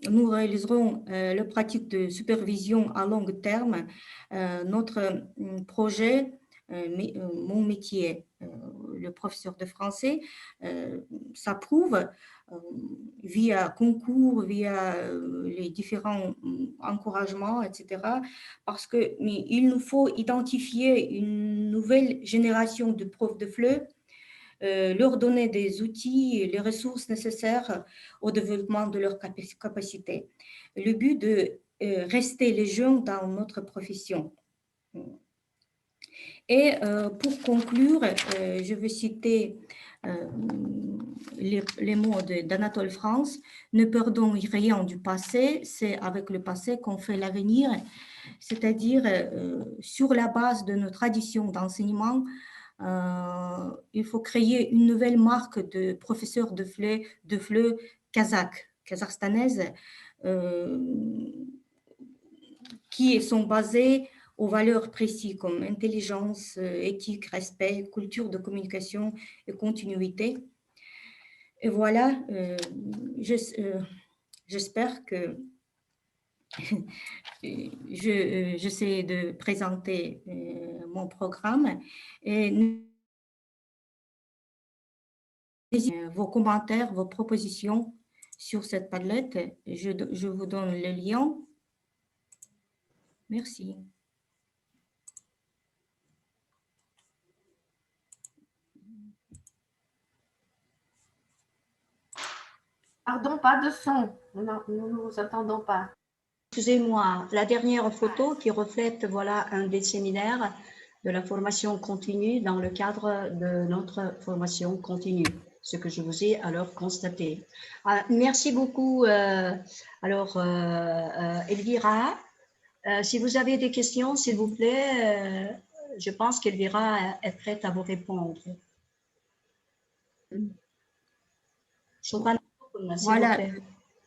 nous réaliserons la pratique de supervision à long terme. Notre projet, mon métier, le professeur de français, s'approuve via concours, via les différents encouragements, etc. Parce qu'il nous faut identifier une nouvelle génération de profs de FLE, leur donner des outils et les ressources nécessaires au développement de leurs capacités. Le but de rester les jeunes dans notre profession. Et pour conclure, je vais citer les mots d'Anatole France. Ne perdons rien du passé, c'est avec le passé qu'on fait l'avenir, c'est-à-dire sur la base de nos traditions d'enseignement, il faut créer une nouvelle marque de professeurs de FLE kazakhstanaises qui sont basées aux valeurs précises comme intelligence, éthique, respect, culture de communication et continuité. Et voilà, j'espère que j'essaie de présenter mon programme et vos commentaires, vos propositions sur cette Padlet. Je vous donne le lien. Merci. Pardon, pas de son. Non, nous ne vous entendons pas. Excusez-moi, la dernière photo qui reflète voilà, un des séminaires de la formation continue dans le cadre de notre formation continue, ce que je vous ai alors constaté. Merci beaucoup. Elvira, si vous avez des questions, s'il vous plaît, je pense qu'Elvira est prête à vous répondre. Voilà.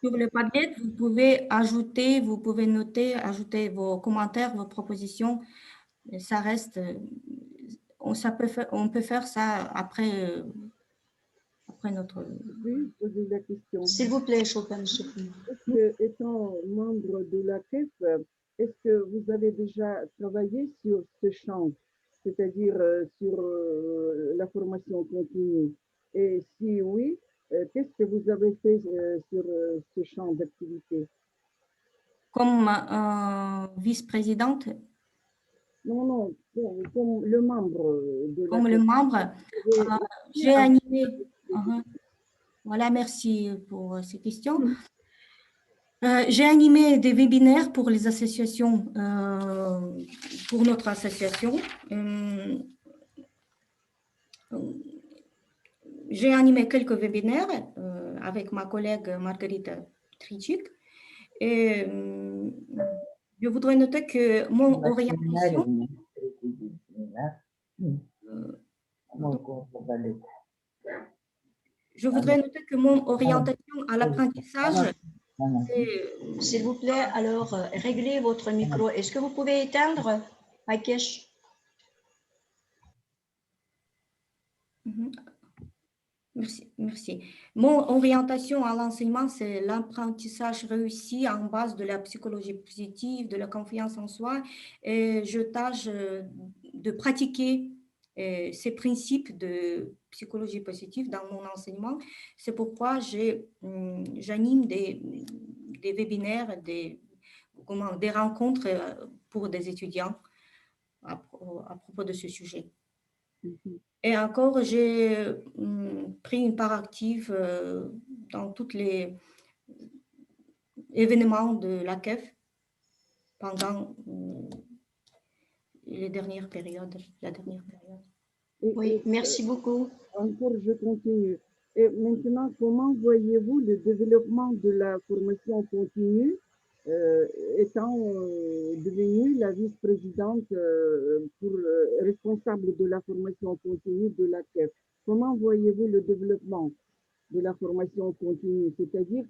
Sur le Padlet, vous pouvez ajouter, vous pouvez noter, ajouter vos commentaires, vos propositions. Ça reste, on peut faire ça après notre... Oui, poser la question. S'il vous plaît, Chopin. Étant membre de la CEF, est-ce que vous avez déjà travaillé sur ce champ, c'est-à-dire sur la formation continue? Et si oui, qu'est-ce que vous avez fait sur ce champ d'activité? Comme vice-présidente? Non, comme le membre de la CEF. Comme le membre, j'ai animé... Voilà, merci pour ces questions. J'ai animé des webinaires pour les associations, pour notre association. j'ai animé quelques webinaires avec ma collègue Margarita Trichik. Et je voudrais noter que mon orientation... Je voudrais noter que mon orientation à l'apprentissage... S'il vous plaît, alors, réglez votre micro. Est-ce que vous pouvez éteindre, Aikesh? Merci, merci. Mon orientation à l'enseignement, c'est l'apprentissage réussi en base de la psychologie positive, de la confiance en soi. Et je tâche de pratiquer ces principes de psychologie positive dans mon enseignement. C'est pourquoi j'anime des webinaires, des rencontres pour des étudiants à propos de ce sujet. Et encore, j'ai pris une part active dans tous les événements de la CEF pendant la dernière période. Oui, merci beaucoup. Encore, je continue. Et maintenant, comment voyez-vous le développement de la formation continue étant devenue la vice-présidente responsable de la formation continue de la CEF? Comment voyez-vous le développement de la formation continue? C'est-à-dire,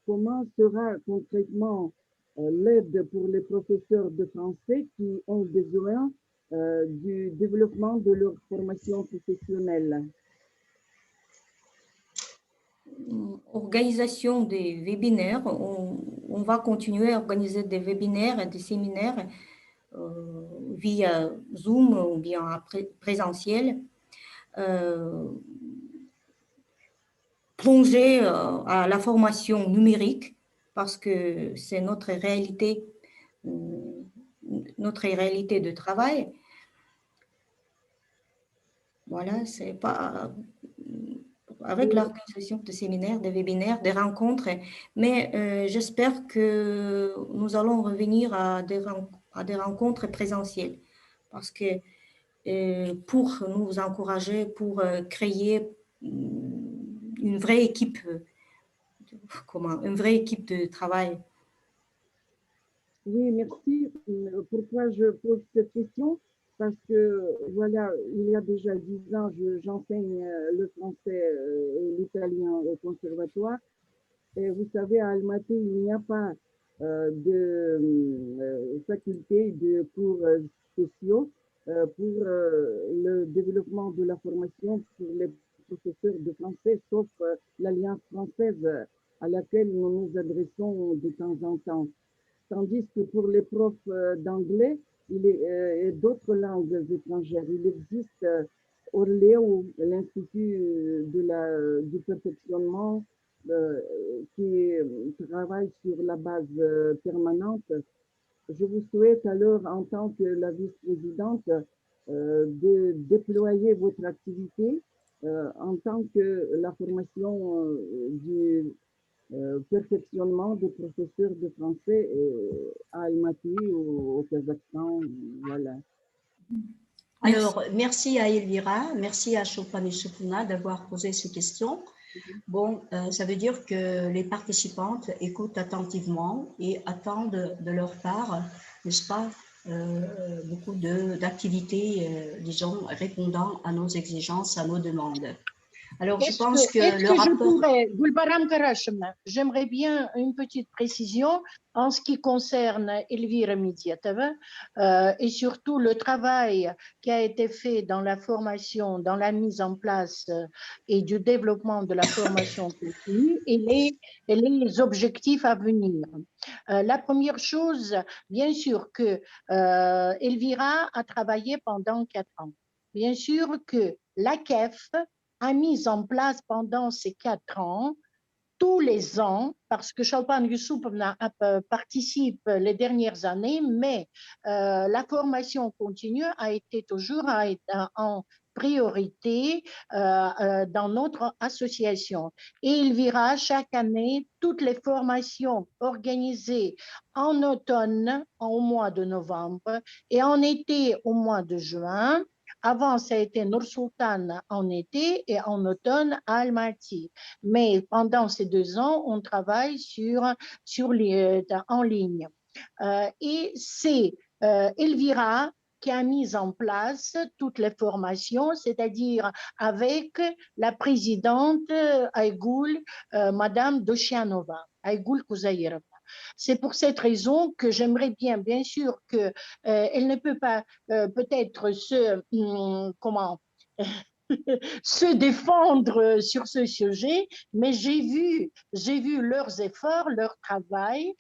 comment sera concrètement l'aide pour les professeurs de français qui ont besoin du développement de leur formation professionnelle? Organisation des webinaires, on va continuer à organiser des webinaires et des séminaires via Zoom ou bien présentiel. Plonger à la formation numérique parce que c'est notre réalité de travail. Voilà, c'est pas avec l'organisation de séminaires, de webinaires, des rencontres, mais j'espère que nous allons revenir à des rencontres présentielles parce que pour nous encourager, pour créer une vraie équipe, une vraie équipe de travail. Oui, merci. Pourquoi je pose cette question? Parce que, voilà, il y a déjà 10 ans, j'enseigne le français et l'italien au conservatoire. Et vous savez, à Almaty, il n'y a pas de faculté de cours spéciaux pour le développement de la formation pour les professeurs de français, sauf l'Alliance française à laquelle nous nous adressons de temps en temps. Tandis que pour les profs d'anglais et d'autres langues étrangères, il existe Orléo, l'Institut du perfectionnement qui travaille sur la base permanente. Je vous souhaite alors, en tant que la vice-présidente, de déployer votre activité en tant que la formation du perfectionnement des professeurs de français à Almaty ou au Kazakhstan. Voilà. Alors, merci à Elvira, merci à Chopin et Choupina d'avoir posé ces questions. Bon, ça veut dire que les participantes écoutent attentivement et attendent de leur part, n'est-ce pas, beaucoup d'activités, disons, répondant à nos exigences, à nos demandes. Alors, je pense que le rapport... Gulbaram Karachevna, j'aimerais bien une petite précision en ce qui concerne Elvira Midyatova et surtout le travail qui a été fait dans la formation, dans la mise en place et du développement de la formation continue et les objectifs à venir. La première chose, bien sûr que Elvira a travaillé pendant 4 ans. Bien sûr que la CEF a mis en place pendant ces 4 ans, tous les ans, parce que Chopin Youssoufovna participe les dernières années, mais la formation continue a été toujours en priorité dans notre association. Et Elvira, chaque année, toutes les formations organisées en automne au mois de novembre et en été au mois de juin, Avant, ça a été Nur-Sultan en été et en automne à Almaty. Mais pendant ces 2 ans, on travaille en ligne. Et c'est Elvira qui a mis en place toutes les formations, c'est-à-dire avec la présidente Aygul, Madame Doshianova, Aygul Kuzayirova. C'est pour cette raison que j'aimerais bien sûr que elle ne peut pas peut-être se défendre sur ce sujet, mais j'ai vu leurs efforts, leur travail,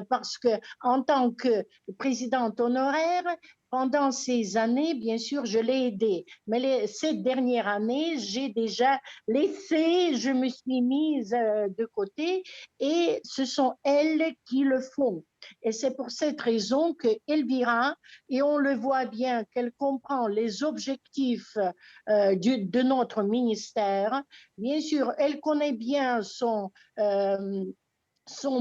parce que en tant que présidente honoraire, pendant ces années, bien sûr, je l'ai aidée. Mais ces dernières années, j'ai déjà laissé, je me suis mise de côté et ce sont elles qui le font. Et c'est pour cette raison que Elvira, et on le voit bien qu'elle comprend les objectifs de notre ministère. Bien sûr, elle connaît bien son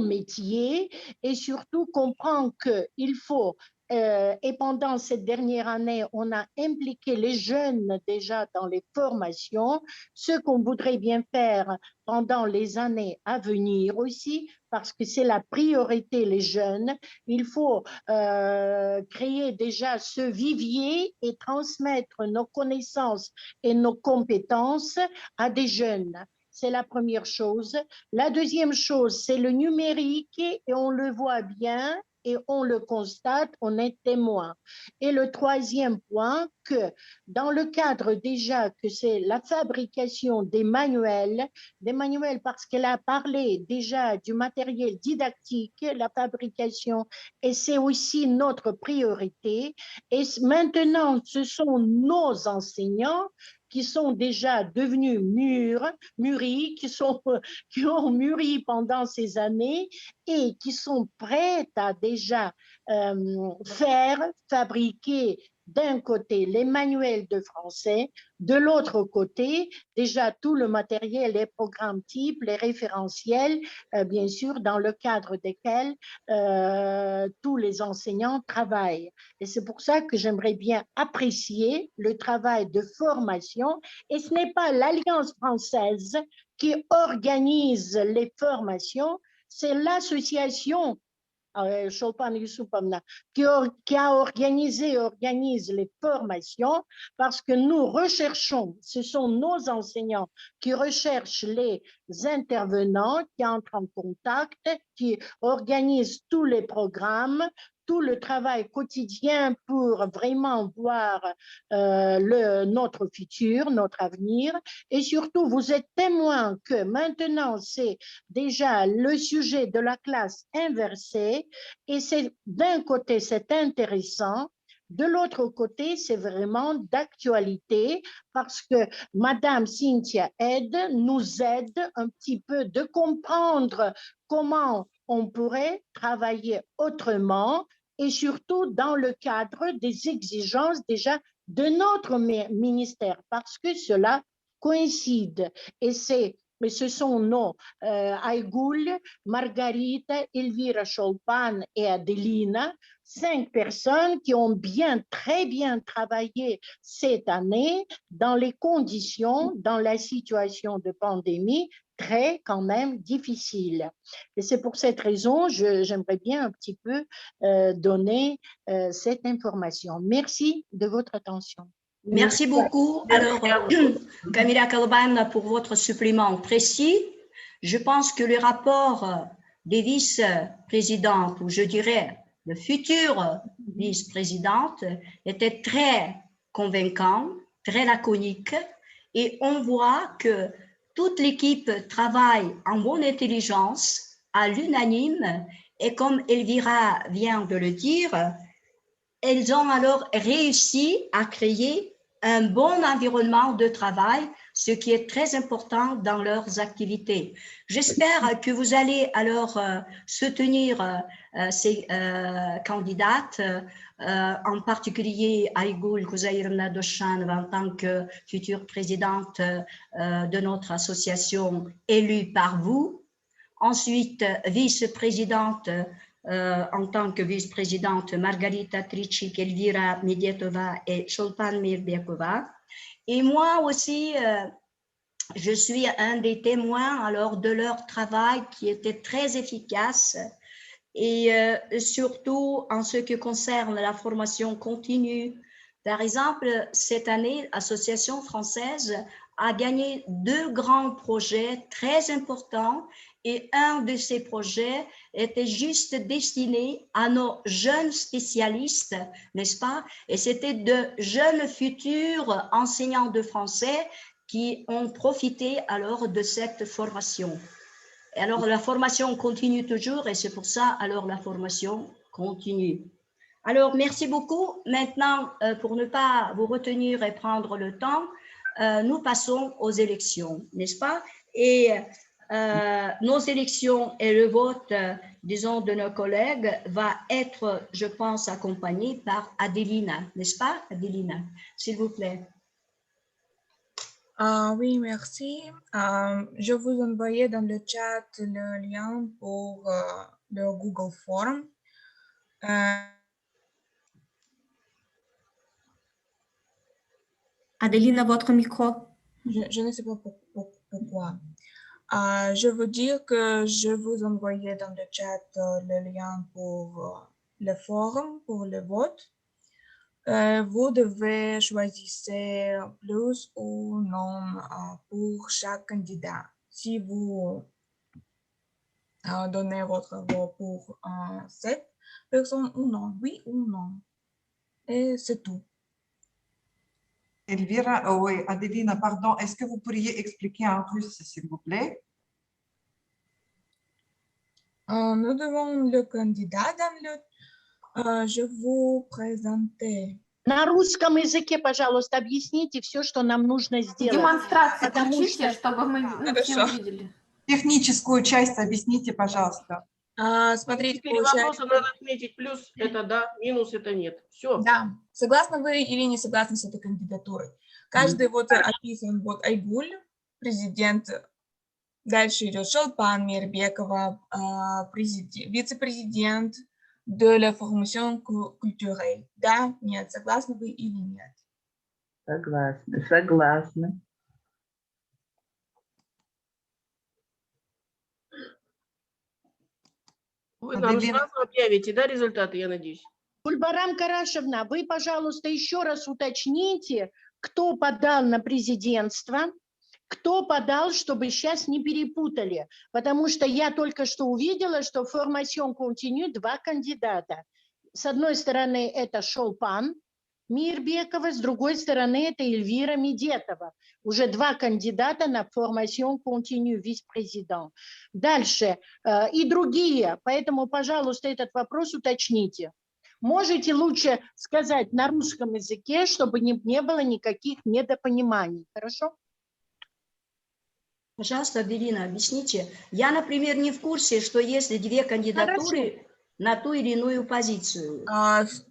métier et surtout comprend qu'il faut et pendant cette dernière année, on a impliqué les jeunes déjà dans les formations, ce qu'on voudrait bien faire pendant les années à venir aussi, parce que c'est la priorité, les jeunes. Il faut créer déjà ce vivier et transmettre nos connaissances et nos compétences à des jeunes. C'est la première chose. La deuxième chose, c'est le numérique et on le voit bien et on le constate, on est témoin. Et le troisième point, que dans le cadre déjà que c'est la fabrication des manuels parce qu'elle a parlé déjà du matériel didactique, la fabrication, et c'est aussi notre priorité. Et maintenant, ce sont nos enseignants qui sont déjà devenus mûris, qui ont mûri pendant ces années et qui sont prêts à déjà fabriquer d'un côté les manuels de français, de l'autre côté déjà tout le matériel, les programmes types, les référentiels, bien sûr, dans le cadre desquels tous les enseignants travaillent. Et c'est pour ça que j'aimerais bien apprécier le travail de formation. Et ce n'est pas l'Alliance française qui organise les formations, c'est l'association qui organise les formations parce que nous recherchons, ce sont nos enseignants qui recherchent les intervenants, qui entrent en contact, qui organisent tous les programmes, tout le travail quotidien pour vraiment voir notre futur, notre avenir. Et surtout, vous êtes témoin que maintenant, c'est déjà le sujet de la classe inversée. Et d'un côté, c'est intéressant. De l'autre côté, c'est vraiment d'actualité parce que Madame Cynthia nous aide un petit peu de comprendre comment on pourrait travailler autrement et surtout dans le cadre des exigences déjà de notre ministère parce que cela coïncide et ce sont nos Aygul, Margarita, Elvira Cholpan et Adelina, 5 personnes qui ont très bien travaillé cette année dans les conditions, dans la situation de pandémie très quand même difficile. Et c'est pour cette raison, j'aimerais bien un petit peu donner cette information. Merci de votre attention. Merci beaucoup. Alors, Camilla Kalban, pour votre supplément précis. Je pense que le rapport des vice-présidentes, ou je dirais de futures vice-présidentes, était très convaincant, très laconique, et on voit que toute l'équipe travaille en bonne intelligence, à l'unanime, et comme Elvira vient de le dire, elles ont alors réussi à créer un bon environnement de travail, ce qui est très important dans leurs activités. J'espère que vous allez alors soutenir ces candidates, en particulier Aygul Kuzayirova Doshianova en tant que future présidente de notre association élue par vous. Ensuite, vice-présidente en tant que vice-présidente Margarita Trichik, Elvira Medietova et Cholpan Mirbekova. Et moi aussi, je suis un des témoins alors de leur travail qui était très efficace et surtout en ce qui concerne la formation continue. Par exemple, cette année, l'Association française a gagné 2 grands projets très importants et un de ces projets était juste destiné à nos jeunes spécialistes, n'est-ce pas? Et c'était de jeunes futurs enseignants de français qui ont profité alors de cette formation. Et alors, la formation continue toujours et c'est pour ça, alors, la formation continue. Alors, merci beaucoup. Maintenant, pour ne pas vous retenir et prendre le temps, nous passons aux élections, n'est-ce pas? Et nos élections et le vote, disons, de nos collègues va être, je pense, accompagné par Adelina, n'est-ce pas, Adelina? S'il vous plaît. Oui, merci. Je vous envoyais dans le chat le lien pour le Google Form. Adelina, votre micro. Je ne sais pas pourquoi. Je veux dire que je vous envoyais dans le chat le lien pour le forum, pour le vote. Vous devez choisir plus ou non pour chaque candidat. Si vous donnez votre vote pour cette personne ou non, oui ou non. Et c'est tout. Elvira, oui, Adelina, pardon, est-ce que vous pourriez expliquer en russe, s'il vous plaît? Nous devons le candidat dans le... je vous présenter. На русском языке, пожалуйста, объясните все, что нам нужно сделать. Демонстрацию включите, чтобы мы все увидели. Техническую часть объясните, пожалуйста. Смотрите, Теперь вопросы надо отметить, плюс это да, минус это нет. Все. Да, согласны вы или не согласны с этой кандидатурой? Каждый вот описан, вот Айгуль, президент, дальше идет Cholpan Mirbekova, вице-президент de la formation culturelle. Да, нет, согласны вы или нет? Согласна, согласна. Вы нам сразу объявите, да, результаты, я надеюсь? Гульбарам Карашевна, вы, пожалуйста, еще раз уточните, кто подал на президентство, кто подал, чтобы сейчас не перепутали. Потому что я только что увидела, что в Formation Continue 2 кандидата. С одной стороны, это Cholpan Mirbekova, с другой стороны, это Эльвира Медетова. Уже 2 кандидата на Formation Continue, вице-президент. Дальше и другие. Поэтому, пожалуйста, этот вопрос уточните. Можете лучше сказать на русском языке, чтобы не было никаких недопониманий. Хорошо? Пожалуйста, Аделина, объясните. Я, например, не в курсе, что если 2 кандидатуры на ту или иную позицию.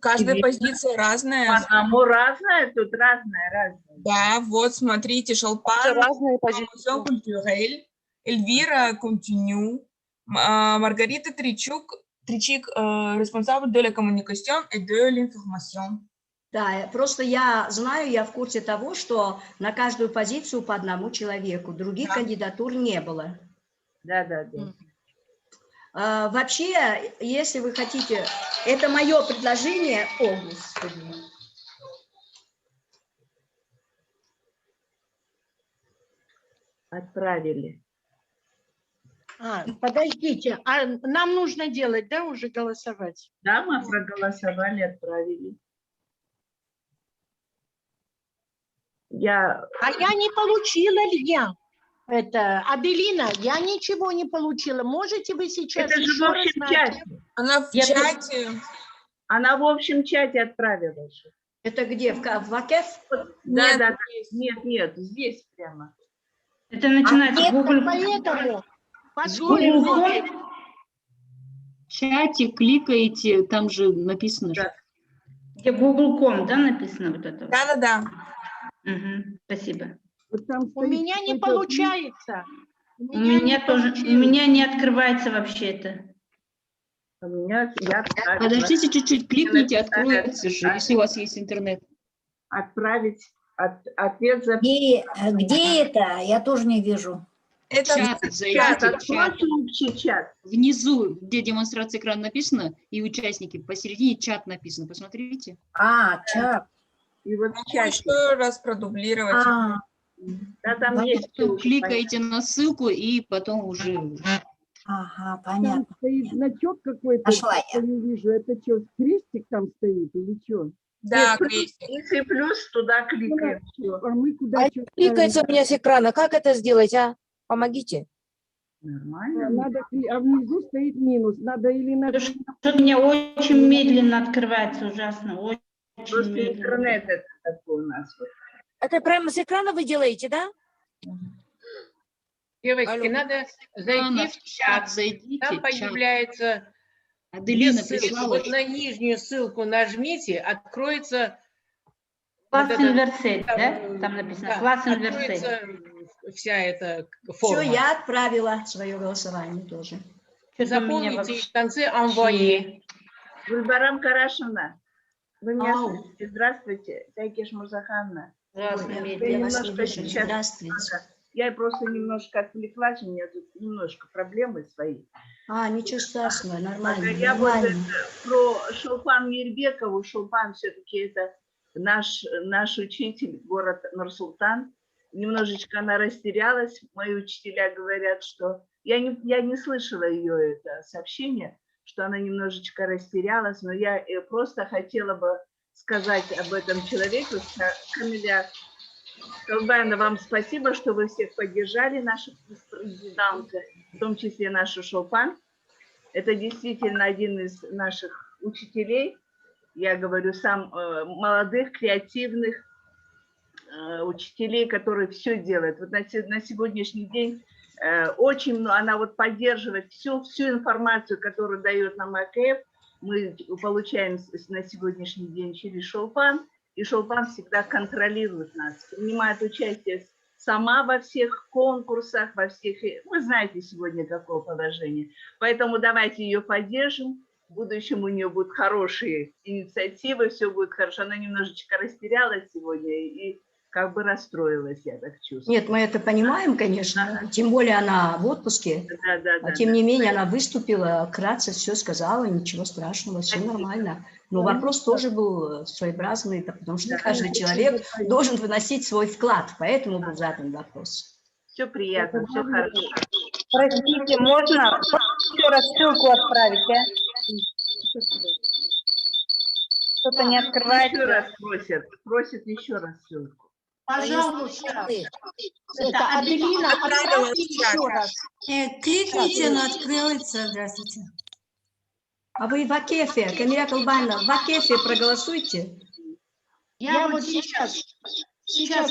Каждая позиция разная. Потому разная, тут разная. Да, вот смотрите, Cholpan, Formation Culturelle, Эльвира Continue, Маргарита Тричик, responsable de la communication et de l'information. Да, просто я знаю, я в курсе того, что на каждую позицию по 1 человеку, других кандидатур не было. Да. Вообще, если вы хотите, это мое предложение. О, Господи. Отправили. Подождите, а нам нужно делать, да, уже голосовать? Да, мы проголосовали, отправили. А я не получила ли я? Это, Аделина, я ничего не получила. Можете вы сейчас это еще раз чате? Она в чате. Она в общем чате отправила. Это где? В АКЕФ? Да. Нет, здесь прямо. Это начинается Google. Поэтому в чате кликаете, там же написано. Да. Где Google.com, да, написано вот это? Да. Угу, спасибо. У меня не получается. У меня тоже, у меня не открывается вообще это. У меня я отправила. Подождите чуть-чуть, кликните, написали откроется же, если у вас есть интернет. Отправить ответ за... Где это? Я тоже не вижу. Это Чат, чат, зайдите в чат. откройте общий чат. Внизу, где демонстрация экрана написано, и участники, посередине чат написано, посмотрите. Чат. И вот в чате. Еще раз продублировать. Да, там есть. Потом кликаете на ссылку и потом уже... Ага, Там понятно. стоит значок какой-то, Нашла я не вижу. Это что, крестик там стоит или что? Да, крестик. Если плюс, туда кликаем. Всё. А мы куда что Кликается у меня с экрана. Как это сделать, а? Помогите. Нормально. Надо, а внизу стоит минус. Надо или на... Что-то у меня очень медленно открывается, ужасно. Очень Просто медленно. интернет это такой у нас. Вот. Это прямо с экрана вы делаете, да? Девочки, Алло. надо зайти в чат. Зайдите, Там чат. появляется Аделина две ссылки. прислала. Вот на нижнюю ссылку нажмите, откроется... Класс вот это- Инверсет, да? Там написано да, класс Инверсет. откроется вся эта Все, форма. я отправила свое голосование тоже. Что-то у меня Заполните вообще- и в конце «Envoyer». Гульбарам Карашевна, вы меня Ау. слышите? Здравствуйте, Тайкеш Мурзаханна. Ужасно Ой, медленно. я вас не немножко вижу. сейчас- Здравствуйте. Я просто немножко отвлеклась, у меня тут немножко проблемы свои. Ничего страшного, нормально. Я вот нормально. про Шолпан Мирбекову. Шолпан все-таки это наш учитель, город Нур-Султан. Немножечко она растерялась. Мои учителя говорят, что... Я не слышала ее это сообщение, что она немножечко растерялась, но я просто хотела бы сказать об этом человеку. Камиля Колбайна, вам спасибо, что вы всех поддержали, нашу президента, в том числе нашу Шолпан. Это действительно один из наших учителей, я говорю, молодых, креативных учителей, которые все делают. Вот на сегодняшний день очень она вот поддерживает всю информацию, которую дает нам АКФ, мы получаем на сегодняшний день через Шолпан, и Шолпан всегда контролирует нас, принимает участие сама во всех конкурсах, во всех... Вы знаете сегодня какое положение. Поэтому давайте ее поддержим. В будущем у нее будут хорошие инициативы, все будет хорошо. Она немножечко растерялась сегодня и как бы расстроилась, я так чувствую. Нет, мы это понимаем, конечно. Тем более она в отпуске. Тем не менее, она выступила, вкратце все сказала, ничего страшного, все нормально. Но вопрос тоже был своеобразный, потому что каждый человек должен выносить свой вклад, поэтому был задан вопрос. Все приятно, все хорошо. Простите, можно еще раз ссылку отправить, а? Что-то не открывается. Еще раз просят еще раз ссылку. Пожалуйста. Это Аделина, отправьте еще раз. Кликните, она откроется. Здравствуйте. А вы в Акефе, Камиля Колбайна, в Акефе проголосуйте. Я вот сейчас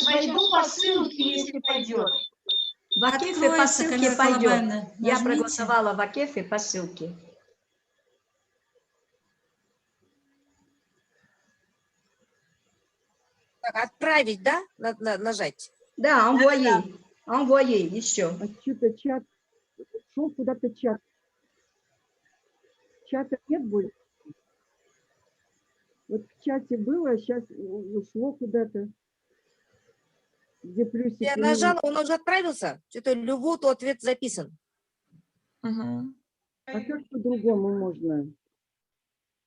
войду по ссылке, если пойдет. В Акефе по Откроется, ссылке Камиля пойдет. Колбайна. Я Нажмите. проголосовала в Акефе по ссылке. Так, отправить, да? Надо нажать. Да, envoyer, еще. А что-то чат, шел куда-то чат. Чата нет больше. Вот в чате было, а сейчас ушло куда-то. Где плюсик. Я минус. нажала, он уже отправился. Что-то Любуту ответ записан. А как по-другому можно?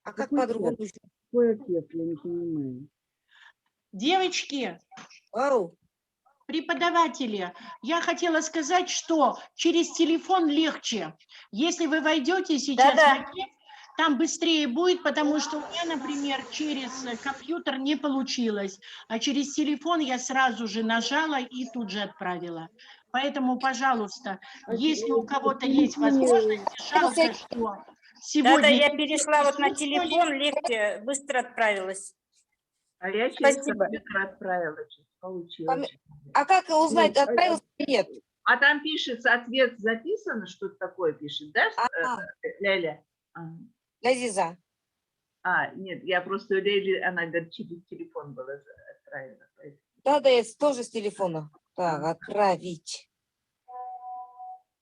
А как Какой по-другому? чат? Какой ответ, я не понимаю. Девочки, Ау. преподаватели, я хотела сказать, что через телефон легче. Если вы войдете сейчас в Акеф, там быстрее будет, потому что у меня, например, через компьютер не получилось, а через телефон я сразу же нажала и тут же отправила. Поэтому, пожалуйста, если у кого-то есть возможность, жалко, что сегодня... Да, я перешла вот на телефон, легче, быстро отправилась. А я через Спасибо. компьютер отправила, получилось. А как узнать, отправился или нет? А там пишется, ответ записан, что-то такое пишет, да, Ляля? Лязиза. Нет, я просто Лейли, она говорит, через телефон была отправлена. Да, я тоже с телефона. Так, отправить.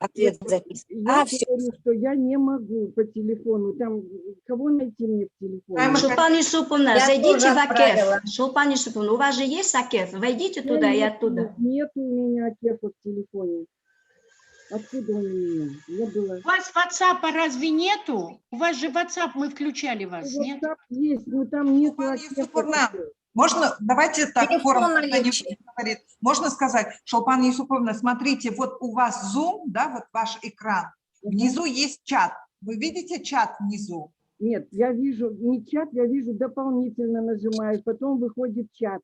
Ответ записан. Я Все. говорю, что я не могу по телефону. Там кого найти мне в телефоне? Шулпан Юсуповна, Я зайдите тоже в отправила. АКЕФ. Шулпан Юсуповна, у вас же есть АКЕФ? Войдите туда и оттуда. Нет у меня кефа в телефоне. Откуда он у меня? Я была. У вас WhatsApp разве нету? У вас же WhatsApp, мы включали вас, нет? WhatsApp есть, но там нету Шулпан акефа. Юсуповна, можно, давайте так, Телефон когда наличие. не говорит, можно сказать, Шулпан Юсуповна, смотрите, вот у вас Zoom, да, вот ваш экран, внизу есть чат. Вы видите чат внизу? Нет, я вижу не чат, я вижу дополнительно нажимаю, потом выходит чат.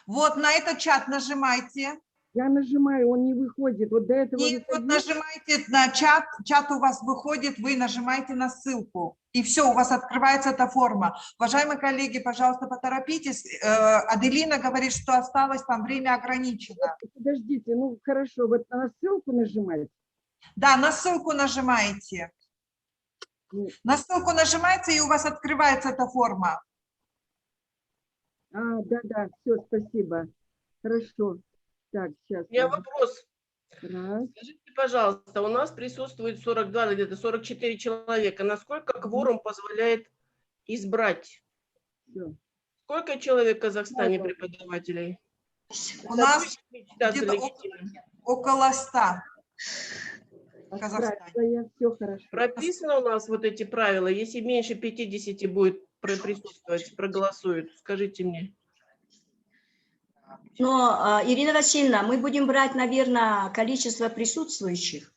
Вот на этот чат нажимайте. Я нажимаю, он не выходит. Вот до этого И вот выходил. нажимаете на чат, чат у вас выходит, вы нажимаете на ссылку. И все, у вас открывается эта форма. Уважаемые коллеги, пожалуйста, поторопитесь. Аделина говорит, что осталось там время ограничено. Подождите, ну хорошо, вот на ссылку нажимать. Да, на ссылку нажимаете. На ссылку нажимаете, и у вас открывается эта форма. Да, все, спасибо. Хорошо. Так, сейчас. У меня вопрос. Раз. Скажите, пожалуйста, у нас присутствует 42, где-то 44 человека. Насколько кворум позволяет избрать? Все. Сколько человек в Казахстане преподавателей? У нас где-то около 100. В Казахстане. Все хорошо. Прописано у нас вот эти правила. Если меньше 50 будет присутствовать, проголосуют. Скажите мне. Но, Ирина Васильевна, мы будем брать, наверное, количество присутствующих.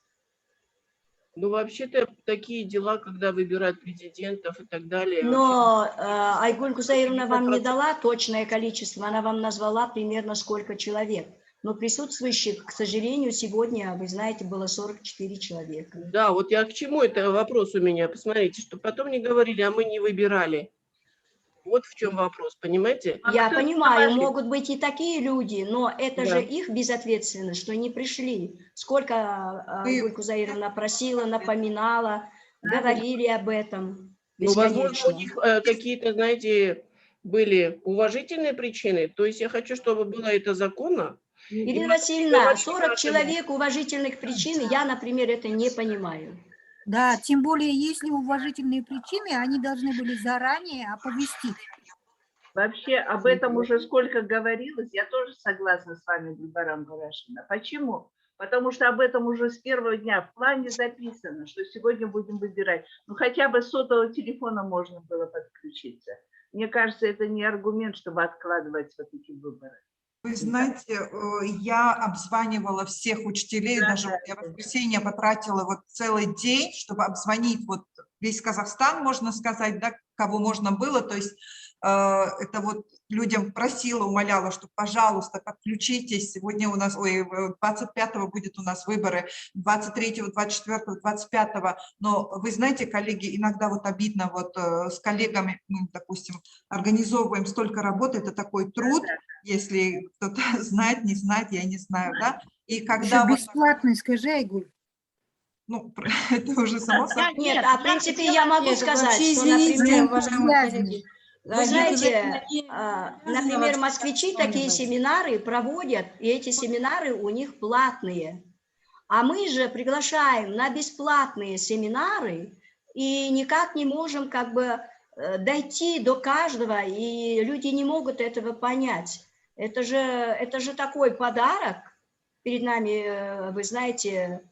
Ну, вообще-то такие дела, когда выбирают президентов и так далее. Но Айгуль Кузаировна вам не дала точное количество, она вам назвала примерно сколько человек. Но присутствующих, к сожалению, сегодня, вы знаете, было 44 человека. Да, вот я к чему это вопрос у меня. Посмотрите, что потом не говорили, а мы не выбирали. Вот в чем вопрос, понимаете? Я понимаю, могут быть и такие люди, но это Да. же их безответственность, что не пришли. Сколько Айгуль Кузаировна просила, напоминала, говорили об этом. Ну, возможно, Бесконечно. у них какие-то, знаете, были уважительные причины. То есть я хочу, чтобы было это законно. Ирина Васильевна, 40 человек уважительных причин, я, например, это не понимаю. Да, тем более, если уважительные причины, они должны были заранее оповестить. Вообще об этом уже сколько говорилось, я тоже согласна с вами, Гульбарам Гурашевна. Почему? Потому что об этом уже с первого дня в плане записано, что сегодня будем выбирать. Ну хотя бы с сотового телефона можно было подключиться. Мне кажется, это не аргумент, чтобы откладывать вот эти выборы. Вы знаете, я обзванивала всех учителей, даже вот я в воскресенье потратила вот целый день, чтобы обзвонить вот весь Казахстан, можно сказать, да, кого можно было, то есть это вот людям просила, умоляла, что, пожалуйста, подключитесь, сегодня у нас, 25-го будет у нас выборы, 23-го, 24-го, 25-го, но вы знаете, коллеги, иногда вот обидно вот с коллегами, ну, допустим, организовываем столько работы, это такой труд, если кто-то знает, не знает, я не знаю, да, и когда... Еще бесплатный, скажи, Айгуль. Ну, это уже само собой. Нет, в принципе, я могу сказать, что, например, вы знаете, например, москвичи такие семинары проводят, и эти семинары у них платные. А мы же приглашаем на бесплатные семинары и никак не можем как бы дойти до каждого, и люди не могут этого понять. Это же такой подарок перед нами, вы знаете.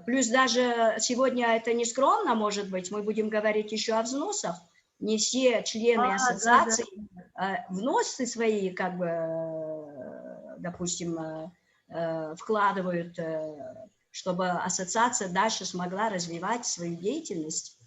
Плюс даже сегодня это не скромно, может быть, мы будем говорить еще о взносах. Не все члены ассоциации взносы свои, как бы, допустим, вкладывают, чтобы ассоциация дальше смогла развивать свою деятельность.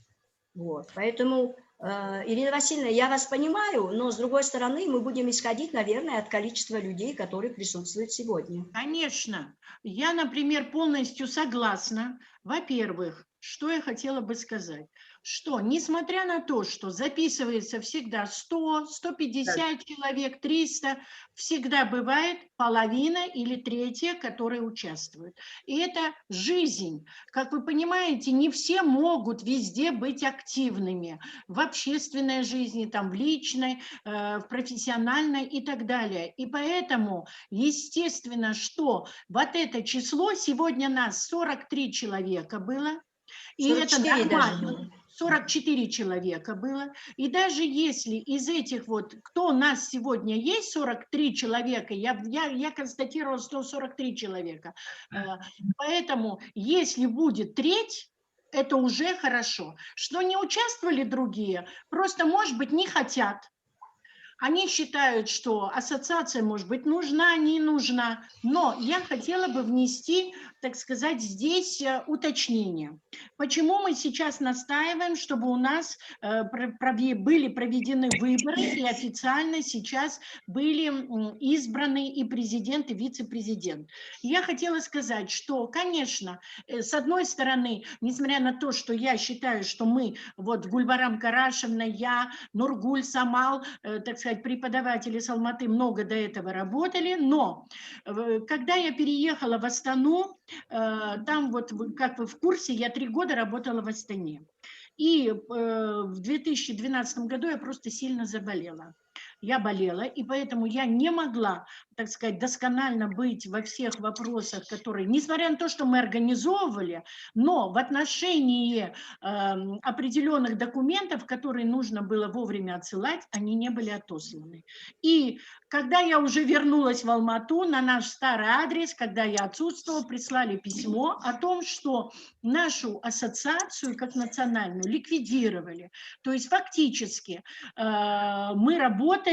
Вот. Поэтому, Ирина Васильевна, я вас понимаю, но с другой стороны мы будем исходить, наверное, от количества людей, которые присутствуют сегодня. Конечно. Я, например, полностью согласна. Во-первых, что я хотела бы сказать, что несмотря на то, что записывается всегда 100, 150 человек, 300, всегда бывает половина или третья, которые участвуют. И это жизнь. Как вы понимаете, не все могут везде быть активными в общественной жизни, там, в личной, в профессиональной и так далее. И поэтому, естественно, что вот это число, сегодня нас 43 человека было, и это 44 даже нормально. было. 44 человека было. И даже если из этих вот, кто у нас сегодня есть, 43 человека, я констатировала 143 человека. Поэтому если будет треть, это уже хорошо. Что не участвовали другие, просто, может быть, не хотят. Они считают, что ассоциация, может быть, нужна, не нужна. Но я хотела бы внести, так сказать, здесь уточнение. Почему мы сейчас настаиваем, чтобы у нас были проведены выборы и официально сейчас были избраны и президент, и вице-президент? Я хотела сказать, что, конечно, с одной стороны, несмотря на то, что я считаю, что мы, вот Гульбарам Карашевна, я, Нургуль Самал, так сказать, преподаватели с Алматы много до этого работали, но когда я переехала в Астану, там вот, как вы в курсе, я 3 года работала в Астане. И в 2012 году я просто сильно заболела. Я болела, и поэтому я не могла, так сказать, досконально быть во всех вопросах, которые, несмотря на то, что мы организовывали, но в отношении определенных документов, которые нужно было вовремя отсылать, они не были отосланы. И когда я уже вернулась в Алмату на наш старый адрес, когда я отсутствовала, прислали письмо о том, что нашу ассоциацию как национальную ликвидировали. То есть фактически мы работали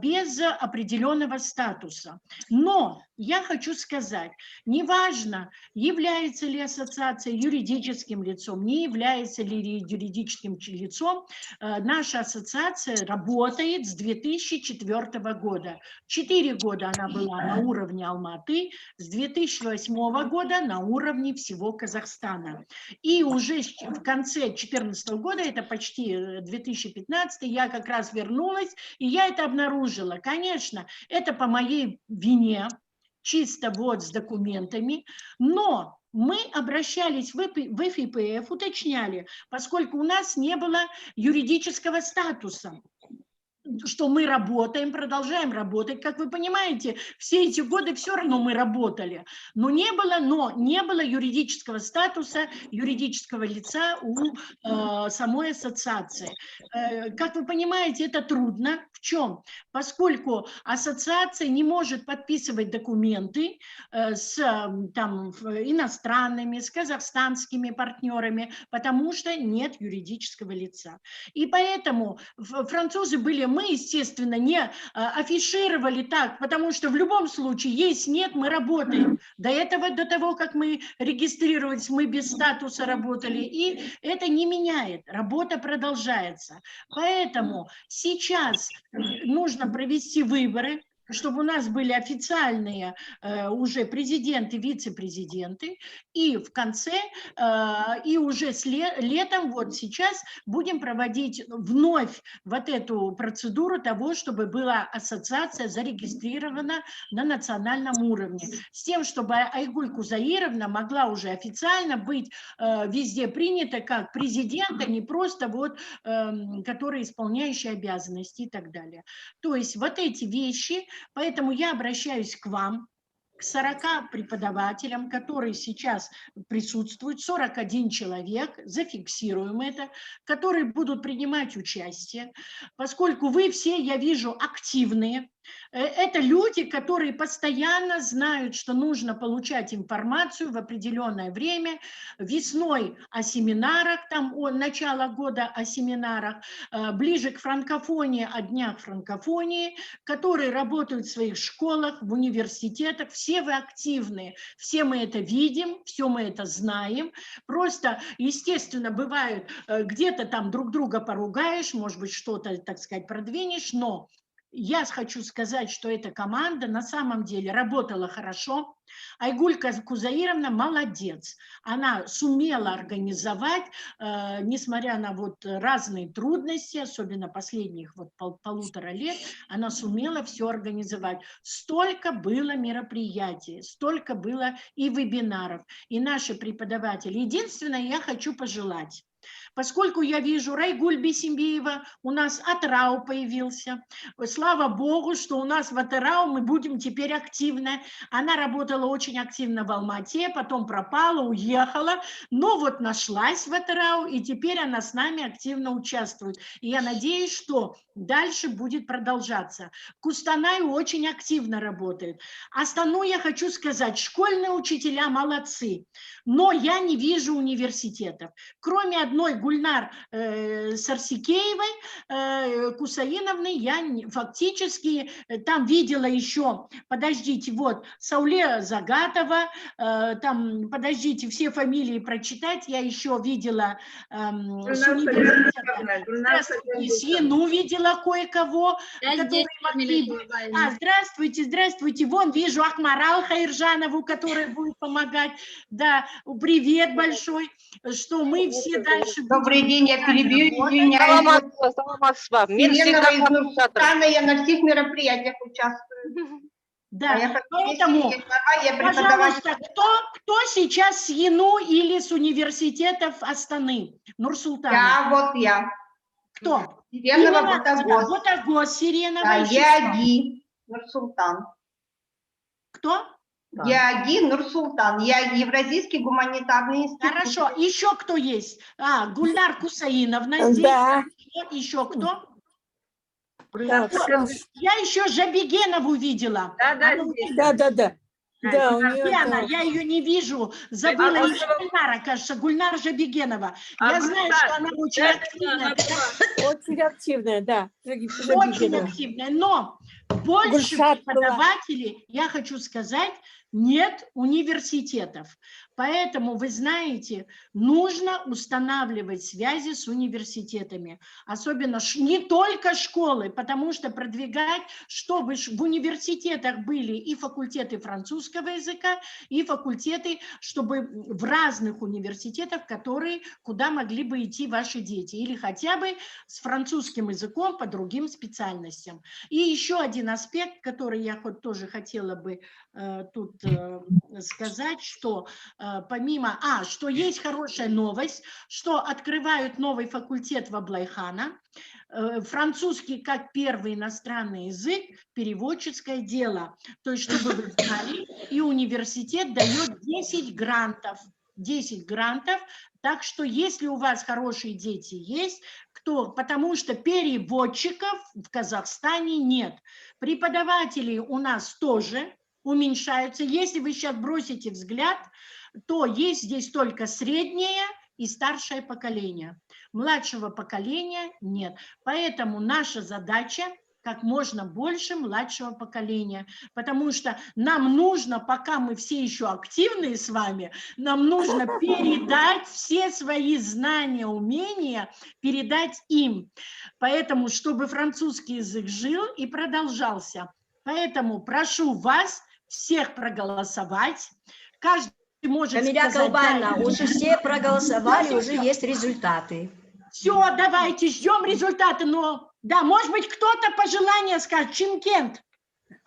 без определенного статуса. Но я хочу сказать, неважно, является ли ассоциация юридическим лицом, не является ли юридическим лицом, наша ассоциация работает с 2004 года. 4 года она была на уровне Алматы, с 2008 года на уровне всего Казахстана. И уже в конце 2014 года, это почти 2015, я как раз вернулась, и я это обнаружила. Конечно, это по моей вине, чисто вот с документами, но мы обращались в ФИПФ, уточняли, поскольку у нас не было юридического статуса, что мы работаем, продолжаем работать. Как вы понимаете, все эти годы все равно мы работали, но не было юридического статуса, юридического лица у самой ассоциации. Как вы понимаете, это трудно. В чем? Поскольку ассоциация не может подписывать документы с иностранными, с казахстанскими партнерами, потому что нет юридического лица. И поэтому французы были, мы, естественно, не афишировали так, потому что в любом случае, есть, нет, мы работаем. До того, как мы регистрировались, мы без статуса работали, и это не меняет, работа продолжается. Поэтому сейчас нужно провести выборы, чтобы у нас были официальные уже президенты, вице-президенты, и в конце, и уже летом, вот сейчас, будем проводить вновь вот эту процедуру того, чтобы была ассоциация зарегистрирована на национальном уровне, с тем, чтобы Айгуль Кузаировна могла уже официально быть везде принята как президент, а не просто вот, который исполняющий обязанности и так далее. То есть вот эти вещи. Поэтому я обращаюсь к вам, к 40 преподавателям, которые сейчас присутствуют, 41 человек, зафиксируем это, которые будут принимать участие, поскольку вы все, я вижу, активные. Это люди, которые постоянно знают, что нужно получать информацию в определенное время, весной о семинарах, там о начало года о семинарах, ближе к франкофонии, о днях франкофонии, которые работают в своих школах, в университетах. Все вы активные, все мы это видим, все мы это знаем. Просто, естественно, бывают, где-то там друг друга поругаешь, может быть, что-то, так сказать, продвинешь, но я хочу сказать, что эта команда на самом деле работала хорошо. Айгуль Кузаировна молодец. Она сумела организовать, несмотря на вот разные трудности, особенно последних вот полутора лет, она сумела все организовать. Столько было мероприятий, столько было и вебинаров, и наши преподаватели. Единственное, я хочу пожелать. Поскольку я вижу Райгуль Бисимбиева, у нас Атырау появился. Слава Богу, что у нас в Атырау мы будем теперь активно. Она работала очень активно в Алмате, потом пропала, уехала, но вот нашлась в Атырау, и теперь она с нами активно участвует. И я надеюсь, что дальше будет продолжаться. Кустанай очень активно работает. Астану я хочу сказать, школьные учителя молодцы, но я не вижу университетов. Кроме одной Гульнар Сарсикеевой, Кусаиновны, я фактически там видела еще, подождите, вот, Сауле Загатова, там, подождите, все фамилии прочитать, я еще видела Свину видела кое-кого, которые могли... здравствуйте, здравствуйте, вон вижу Ахмарал Хайржанову, которая будет помогать, да, привет большой, что мы все дальше... Добрый день, я перебью, извиняюсь. Я на всех мероприятиях участвую. Да, поэтому, пожалуйста, кто сейчас с ЕНУ или с университетов Астаны, Нур-Султана? Я. Кто? Сиренова Ботагос. Ботагос, Сиренова. Да, Яги, Нур-Султан. Кто? Яги, Нур-Султан. Я Евразийский гуманитарный институт. Хорошо, еще кто есть? Гульнар Кусаиновна здесь. Да. Еще кто? Да. Я еще Жабигенову видела. Да. Да, у нее, она, я ее не вижу. Забыла еще Гульнара, кажется, Гульнар Жабигенова. Я знаю, что она очень активная. Очень активная, да. Очень активная, но больше преподавателей, я хочу сказать, нет университетов. Поэтому, вы знаете, нужно устанавливать связи с университетами. Особенно не только школы, потому что продвигать, чтобы в университетах были и факультеты французского языка, и факультеты, чтобы в разных университетах, куда могли бы идти ваши дети. Или хотя бы с французским языком по другим специальностям. И еще один аспект, который я тоже хотела бы тут сказать, что помимо, что есть хорошая новость, что открывают новый факультет в Аблайхана, французский как первый иностранный язык, переводческое дело. То есть, чтобы вы знали, и университет дает 10 грантов. 10 грантов, так что если у вас хорошие дети есть, потому что переводчиков в Казахстане нет. Преподавателей у нас тоже уменьшаются. Если вы сейчас бросите взгляд, то есть здесь только среднее и старшее поколение. Младшего поколения нет. Поэтому наша задача как можно больше младшего поколения, потому что нам нужно, пока мы все еще активные с вами, нам нужно передать все свои знания, умения, передать им. Поэтому, чтобы французский язык жил и продолжался. Поэтому прошу вас всех проголосовать. Каждый может Камиля сказать... Галбановна, уже все проголосовали, уже есть результаты. Все, давайте, ждем результаты, но... Да, может быть, кто-то пожелание скажет. Чимкент,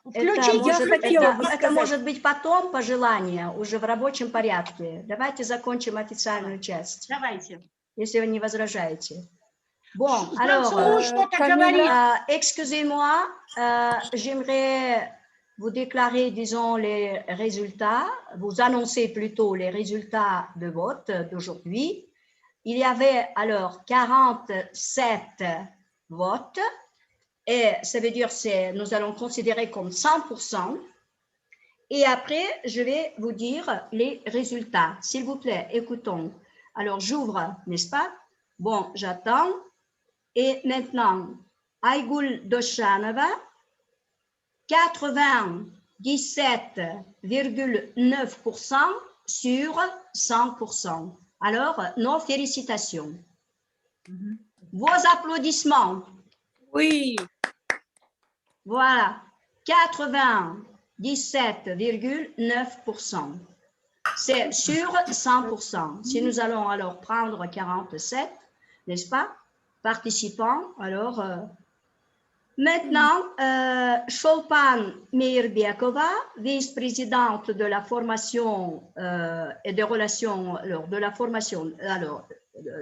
включите. Это может быть потом пожелание, уже в рабочем порядке. Давайте закончим официальную часть. Давайте. Если вы не возражаете. Bon, alors, excusez-moi, j'aimerais vous déclarer, disons, les résultats, vous annoncer plutôt les résultats de vote d'aujourd'hui. Il y avait alors 47 votes, et ça veut dire que nous allons considérer comme 100%. Et après, je vais vous dire les résultats. S'il vous plaît, écoutons. Alors, j'ouvre, n'est-ce pas? Bon, j'attends. Et maintenant, Aygul Doshanova, 97,9% sur 100%. Alors, nos félicitations. Vos applaudissements. Oui. Voilà, 97,9%. C'est sur 100%. Si nous allons alors prendre 47, n'est-ce pas, participants, alors maintenant, Chulpan Meirbekova, vice-présidente de la formation et des relations,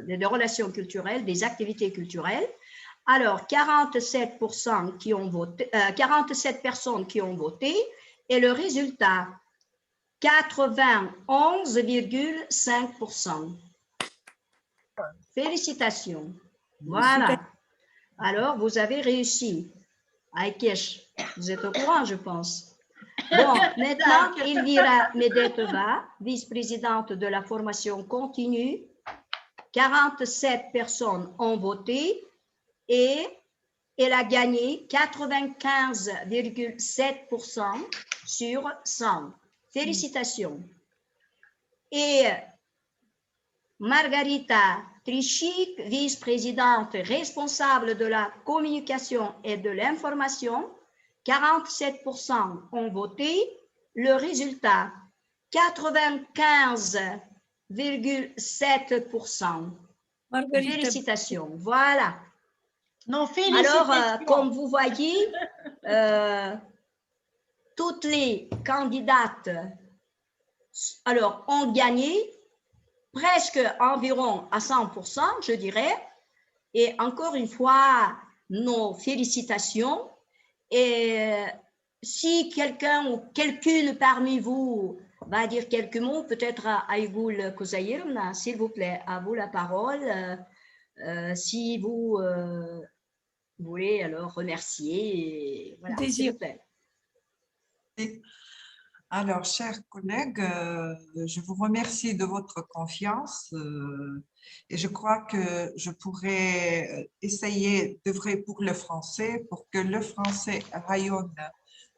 des relations culturelles, des activités culturelles. Alors, 47% qui ont voté, 47 personnes qui ont voté, et le résultat, 91,5%. Félicitations. Voilà. Alors, vous avez réussi. Aïkesh, vous êtes au courant, je pense. Bon, maintenant, Elvira Medetova, vice-présidente de la formation continue. 47 personnes ont voté et elle a gagné 95,7% sur 100. Félicitations. Et Margarita Trichik, vice-présidente responsable de la communication et de l'information, 47% ont voté. Le résultat, 95,7%. Félicitations. Voilà. Non, félicitations. Alors, comme vous voyez, toutes les candidates ont gagné presque environ à 100%, je dirais. Et encore une fois, nos félicitations. Et si quelqu'un ou quelqu'une parmi vous va dire quelques mots, peut-être à Aïgoul Kouzayirna, s'il vous plaît, à vous la parole. Si vous voulez alors remercier. Voilà, s'il vous plaît. Alors, chers collègues, je vous remercie de votre confiance et je crois que je pourrais essayer d'œuvrer pour le français, pour que le français rayonne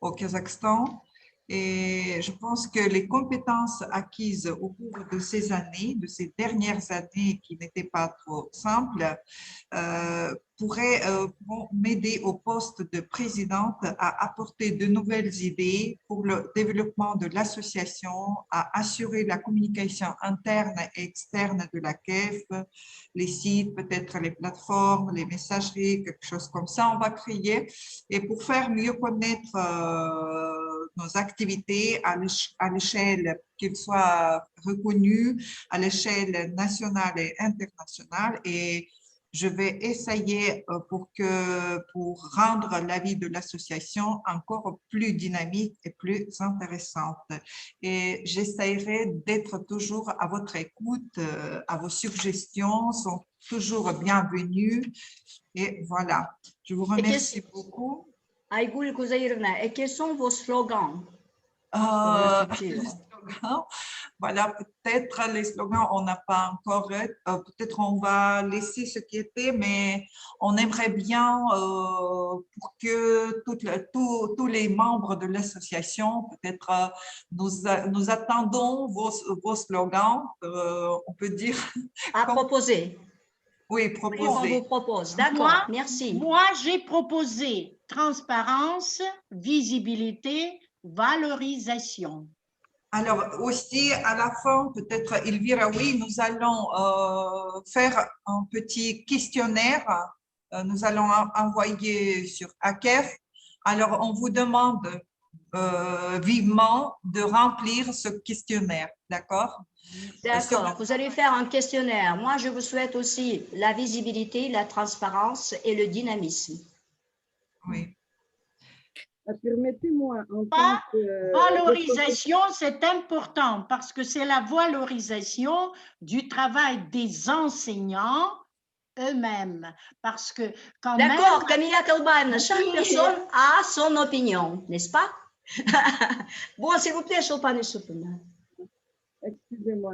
au Kazakhstan. Et je pense que les compétences acquises au cours de ces années, de ces dernières années qui n'étaient pas trop simples, pourront m'aider au poste de présidente à apporter de nouvelles idées pour le développement de l'association, à assurer la communication interne et externe de la KEF, les sites, peut-être les plateformes, les messageries, quelque chose comme ça, on va créer. Et pour faire mieux connaître nos activités à l'échelle, qu'elles soient reconnues à l'échelle nationale et internationale. Et je vais essayer pour rendre la vie de l'association encore plus dynamique et plus intéressante. Et j'essaierai d'être toujours à votre écoute, à vos suggestions sont toujours bienvenues. Et voilà, je vous remercie beaucoup. Aïgoul Kouzayirna, et quels sont vos slogans? Voilà, peut-être les slogans, on n'a pas encore, peut-être on va laisser ce qui était, mais on aimerait bien pour que tous les membres de l'association, peut-être nous attendons vos slogans, on peut dire. À proposer. Oui, proposer. On vous propose, d'accord, merci. Moi, j'ai proposé transparence, visibilité, valorisation. Alors aussi, à la fin, peut-être, Elvira, oui, nous allons faire un petit questionnaire. Nous allons envoyer sur AKEF. Alors, on vous demande vivement de remplir ce questionnaire, d'accord? D'accord, vous allez faire un questionnaire. Moi, je vous souhaite aussi la visibilité, la transparence et le dynamisme. Oui. Permettez-moi en tant que valorisation, c'est important parce que c'est la valorisation du travail des enseignants eux-mêmes. Parce que quand même… D'accord, Camilla Kalban, chaque personne a son opinion, n'est-ce pas? Bon, s'il vous plaît, Chulpan et Chulpan. Excusez-moi.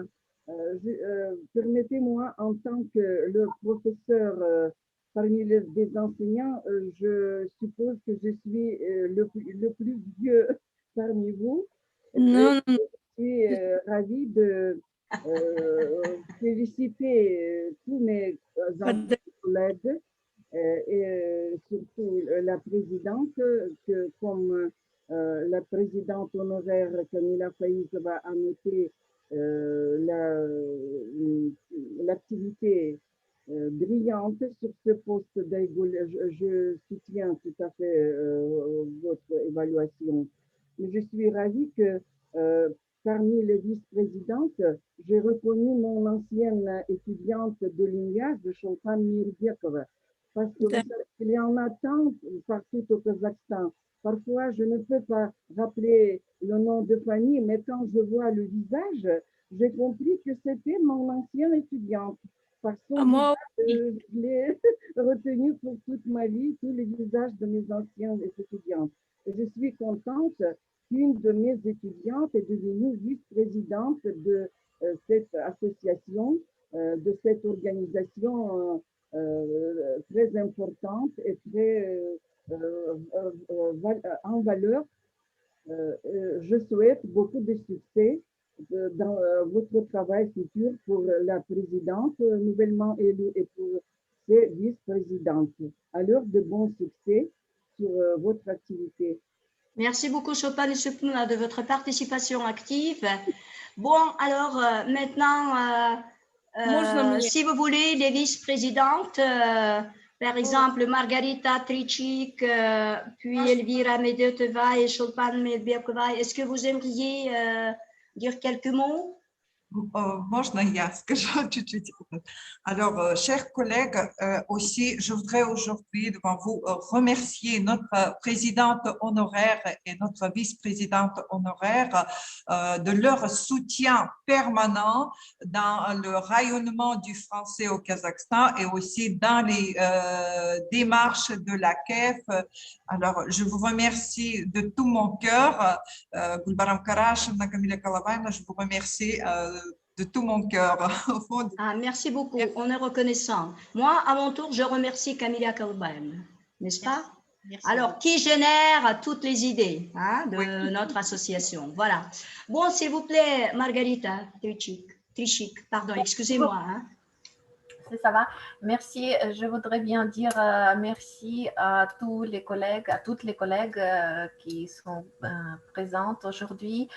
Permettez-moi, en tant que le professeur parmi les enseignants, je suppose que je suis le plus vieux parmi vous. Non, je suis ravie de féliciter tous mes collègues et surtout surtout la présidente, que comme la présidente honoraire Kamila Faïzova a noté l'activité brillante sur ce poste d'Aïgoul. Je soutiens tout à fait votre évaluation. Mais je suis ravie que parmi les vice-présidentes, j'ai reconnu mon ancienne étudiante de l'INIAS, de Cholpan Mirbiekova, parce que il y en a tant partout au Kazakhstan. Parfois, je ne peux pas rappeler le nom de famille, mais quand je vois le visage, j'ai compris que c'était mon ancienne étudiante. Parce que je l'ai retenu pour toute ma vie, tous les visages de mes anciennes étudiantes. Et je suis contente qu'une de mes étudiantes est devenue vice-présidente de cette association, de cette organisation très importante et très en valeur. Je souhaite beaucoup de succès dans votre travail futur pour la présidente nouvellement élue et pour ses vice-présidentes. Alors, de bons succès sur votre activité. Merci beaucoup, Chopin et Supna, de votre participation active. Bon, alors maintenant, si vous voulez, les vice-présidentes, par exemple, Margarita Trichik, puis Elvira Medvetova et Chopin Medvetova, est-ce que vous aimeriez dire quelques mots? Можно я скажу чуть-чуть? Alors, chers collègues, aussi, je voudrais aujourd'hui devant vous remercier notre présidente honoraire et notre vice-présidente honoraire de leur soutien permanent dans le rayonnement du français au Kazakhstan et aussi dans les démarches de la CAF. Alors, je vous remercie de tout mon cœur. Gulbaram Karashevna, Kamila Kalavayevna, je vous remercie de tout mon cœur. Merci beaucoup, on est reconnaissant. Moi, à mon tour, je remercie Kamila Kalavayevna, n'est-ce pas? Merci. Alors, qui génère toutes les idées de notre association. Voilà. Bon, s'il vous plaît, Margarita Trichik, pardon, excusez-moi. Ça va. Merci. Je voudrais bien dire merci à tous les collègues, à toutes les collègues qui sont présentes aujourd'hui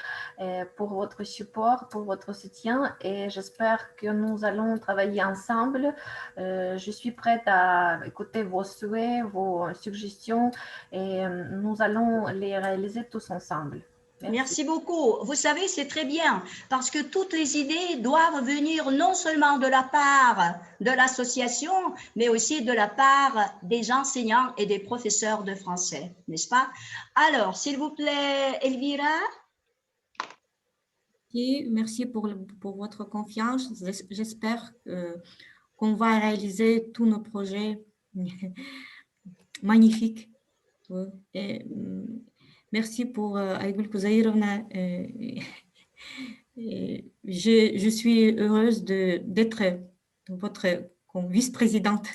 pour votre support, pour votre soutien et j'espère que nous allons travailler ensemble. Je suis prête à écouter vos souhaits, vos suggestions et nous allons les réaliser tous ensemble. Merci beaucoup. Vous savez, c'est très bien parce que toutes les idées doivent venir non seulement de la part de l'association, mais aussi de la part des enseignants et des professeurs de français, n'est-ce pas? Alors, s'il vous plaît, Elvira. Merci pour votre confiance. J'espère qu'on va réaliser tous nos projets magnifiques. Et, merci pour Aïgoul Kouzaïrovna. Je suis heureuse d'être votre vice-présidente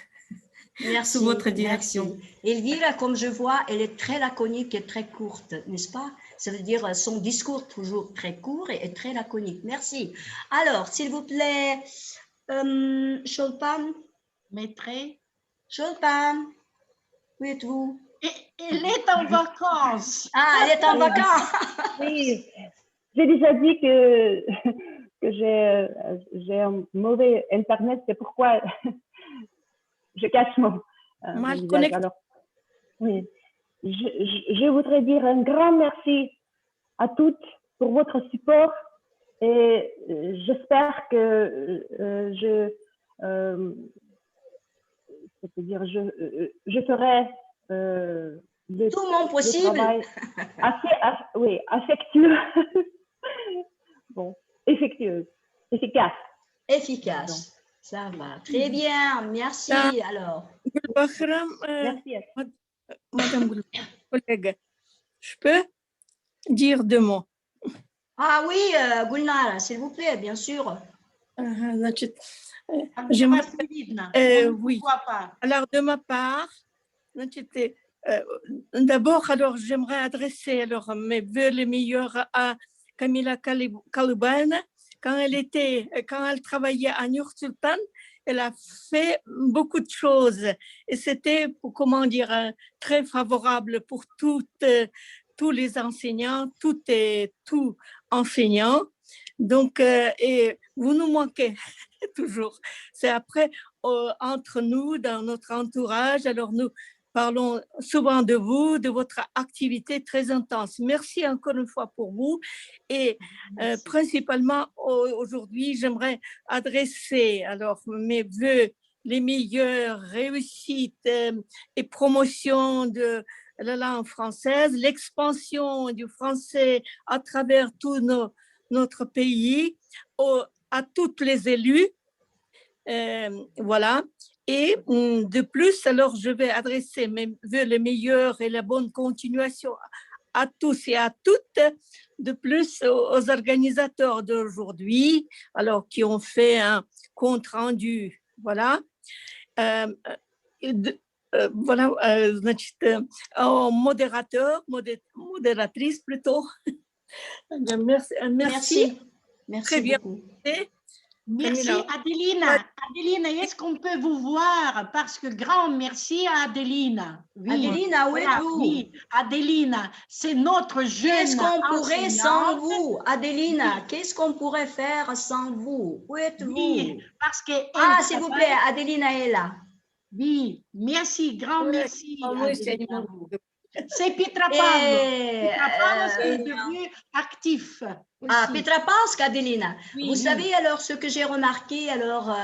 sous votre direction. Merci. Elvira, comme je vois, elle est très laconique et très courte, n'est-ce pas? Ça veut dire son discours toujours très court et très laconique. Merci. Alors, s'il vous plaît, Cholpan. Maîtresse. Cholpan, où êtes-vous? Elle est en vacances. Ah, elle est en vacances. Oui, j'ai déjà dit que j'ai un mauvais Internet, c'est pourquoi je cache mon visage. Alors, oui, je voudrais dire un grand merci à toutes pour votre support et j'espère que je ferai tout mon possible. Oui, affectueux. Bon, efficace. Efficace. Ça va. Très bien. Merci. Alors. Merci. Madame collègue, je peux dire deux mots? Ah oui, Gulnara, s'il vous plaît, bien sûr. Oui. Alors, de ma part, d'abord, alors j'aimerais adresser mes vœux les meilleurs à Kamila Kalavayevna. Quand elle travaillait à Nur-Sultan, elle a fait beaucoup de choses et c'était, comment dire, très favorable pour tous les enseignants, tout enseignants. Donc, et vous nous manquez toujours. C'est après, entre nous, dans notre entourage, alors nous parlons souvent de vous, de votre activité très intense. Merci encore une fois pour vous. Et principalement, aujourd'hui, j'aimerais adresser alors mes voeux, les meilleures réussites et promotion de la langue française, l'expansion du français à travers tout notre pays, à toutes les élus. Voilà. Et de plus, alors je vais adresser mes vœux les meilleurs et la bonne continuation à tous et à toutes. De plus, aux organisateurs d'aujourd'hui, alors qui ont fait un compte rendu. Voilà. Voilà, au modératrice plutôt. Merci. Très bien. Beaucoup. Merci Adelina. Adelina, est-ce qu'on peut vous voir? Parce que grand merci à Adelina. Oui. Adelina, où êtes-vous? Oui, Adelina, c'est notre jeune Qu'est-ce qu'on pourrait sans enseignante. vous? Adelina, Oui. qu'est-ce qu'on pourrait faire sans vous? Où êtes-vous? Oui, parce que Ah, s'il vous plaît, Adelina est là. Oui, merci, grand merci. Adelina. C'est Petra Et, Pavlo. Petra Pavlo, c'est devenu actif. Ah, aussi. Petra Pask, Adelina. Oui, Vous oui. savez alors ce que j'ai remarqué, alors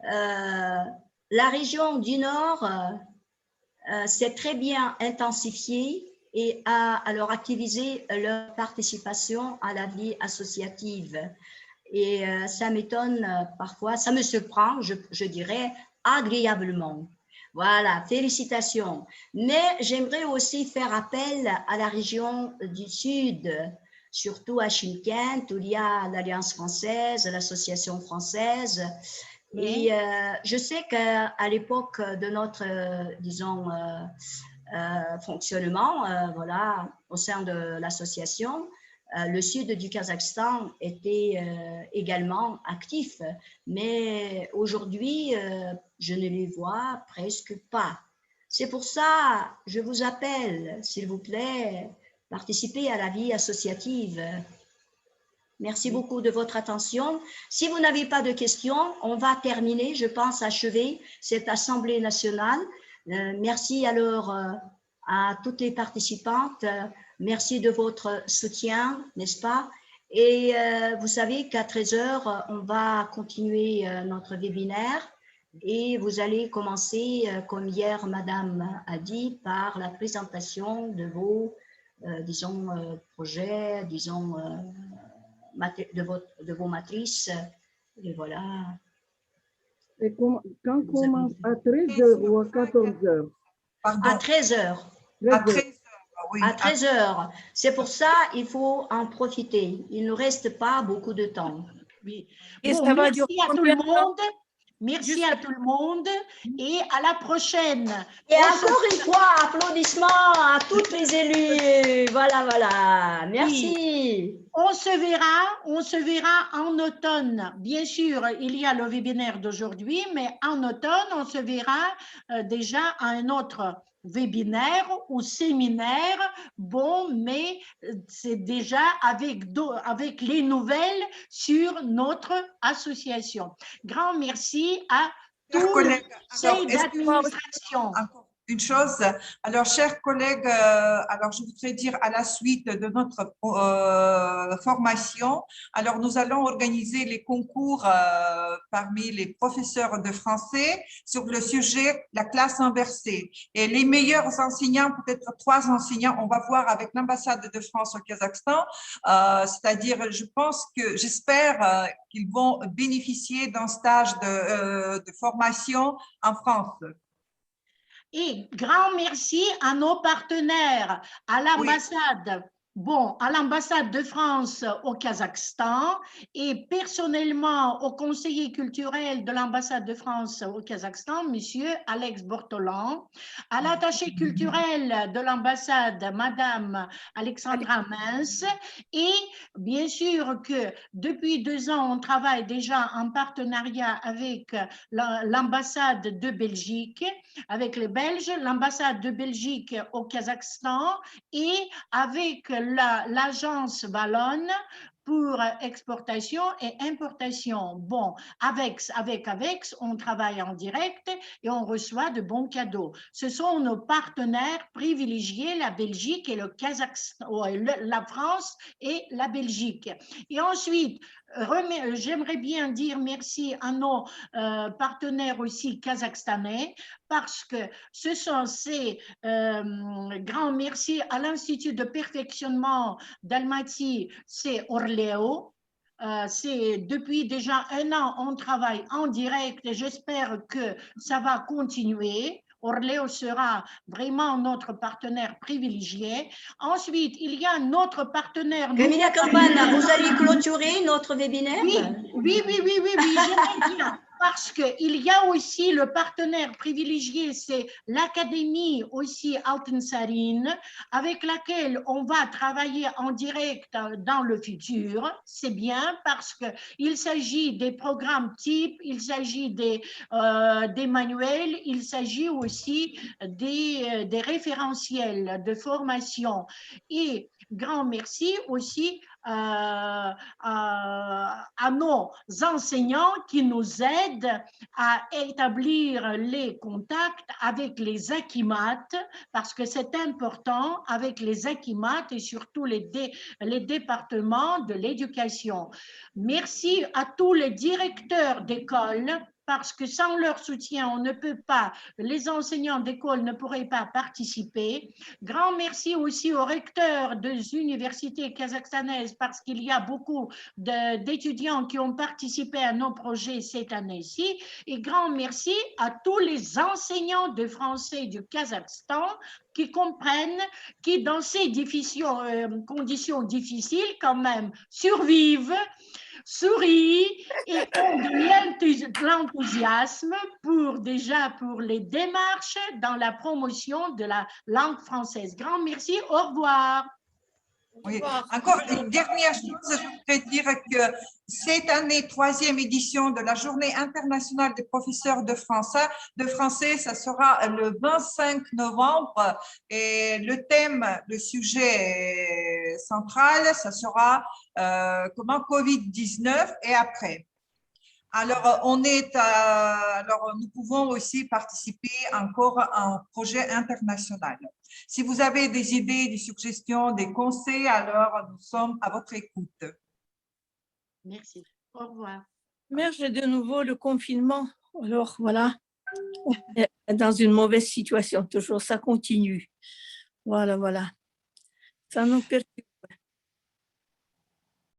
la région du Nord s'est très bien intensifiée et a alors activisé leur participation à la vie associative. Et ça m'étonne parfois, ça me surprend, je dirais, agréablement. Voilà, félicitations. Mais j'aimerais aussi faire appel à la région du Sud, surtout à Chimkent, où il y a l'Alliance française, l'Association française. Oui. Et je sais qu'à l'époque de notre, disons, fonctionnement, voilà, au sein de l'association, le sud du Kazakhstan était également actif, mais aujourd'hui, je ne les vois presque pas. C'est pour ça, je vous appelle, s'il vous plaît, participer à la vie associative. Merci beaucoup de votre attention. Si vous n'avez pas de questions, on va terminer, je pense, achever cette Assemblée nationale. Merci alors à toutes les participantes. Merci de votre soutien, n'est-ce pas? Et vous savez qu'à 13h, on va continuer notre webinaire et vous allez commencer, comme hier, Madame a dit, par la présentation de vos, disons, projets, disons, de vos matrices. Et voilà. Et quand commence à 13h ou à 14h? À 13h. À 13h, oui. À 13h. C'est pour ça qu'il faut en profiter. Il ne nous reste pas beaucoup de temps. Oui. Et Bon, ça va merci durer à tout combien le de temps? monde. Merci à tout le monde et à la prochaine. Et encore une fois, applaudissements à toutes les élus. Voilà, voilà. Merci. Oui. On se verra en automne. Bien sûr, il y a le webinaire d'aujourd'hui, mais en automne, on se verra déjà à un autre webinaire ou séminaire. Bon, mais c'est déjà avec les nouvelles sur notre association. Grand merci à tous les conseils d'administration. Une chose, alors chers collègues, alors je voudrais dire à la suite de notre formation, alors nous allons organiser les concours parmi les professeurs de français sur le sujet la classe inversée. Et les meilleurs enseignants, peut-être 3 enseignants, on va voir avec l'ambassade de France au Kazakhstan, c'est-à-dire j'espère qu'ils vont bénéficier d'un stage de formation en France. Et grand merci à nos partenaires, à l'ambassade Bon, à l'ambassade de France au Kazakhstan et personnellement au conseiller culturel de l'ambassade de France au Kazakhstan, monsieur Alex Bortolan, à l'attaché culturel de l'ambassade, madame Alexandra Mens, et bien sûr que depuis 2 ans, on travaille déjà en partenariat avec l'ambassade de Belgique, avec les Belges, l'ambassade de Belgique au Kazakhstan et avec l'agence Wallonne pour exportation et importation. Bon, avec, on travaille en direct et on reçoit de bons cadeaux. Ce sont nos partenaires privilégiés, la Belgique et le Kazakhstan, la France et la Belgique. Et ensuite, j'aimerais bien dire merci à nos partenaires aussi kazakhstanais parce que ce sont ces grands merci à l'Institut de perfectionnement d'Almaty, c'est Orléo. C'est depuis déjà 1 an, on travaille en direct et j'espère que ça va continuer. Orléo sera vraiment notre partenaire privilégié. Ensuite, il y a notre partenaire. Emilia Campana, vous allez clôturer notre webinaire? Oui, j'aimerais bien. Parce qu'il y a aussi le partenaire privilégié, c'est l'Académie aussi Altensarine, avec laquelle on va travailler en direct dans le futur. C'est bien parce qu'il s'agit des programmes types, il s'agit des manuels, il s'agit aussi des référentiels de formation. Et grand merci aussi à nos enseignants qui nous aident à établir les contacts avec les akimates parce que c'est important avec les akimates et surtout les départements de l'éducation. Merci à tous les directeurs d'école parce que sans leur soutien, on ne peut pas, les enseignants d'école ne pourraient pas participer. Grand merci aussi aux recteurs des universités kazakhstanaises parce qu'il y a beaucoup d'étudiants qui ont participé à nos projets cette année-ci. Et grand merci à tous les enseignants de français du Kazakhstan qui comprennent, qui dans ces conditions difficiles quand même survivent, sourient et ont de l'enthousiasme pour les démarches dans la promotion de la langue française. Grand merci, au revoir. Oui. Encore une dernière chose, je voudrais dire que cette année, 3e édition de la Journée internationale des professeurs de français, ça sera le 25 novembre et le thème, le sujet central, ça sera comment Covid-19 et après. Alors, nous pouvons aussi participer encore à un projet international. Si vous avez des idées, des suggestions, des conseils, alors nous sommes à votre écoute. Merci. Au revoir. Merci de nouveau le confinement. Alors, voilà, on est dans une mauvaise situation, toujours, ça continue. Voilà. Ça nous perturbe.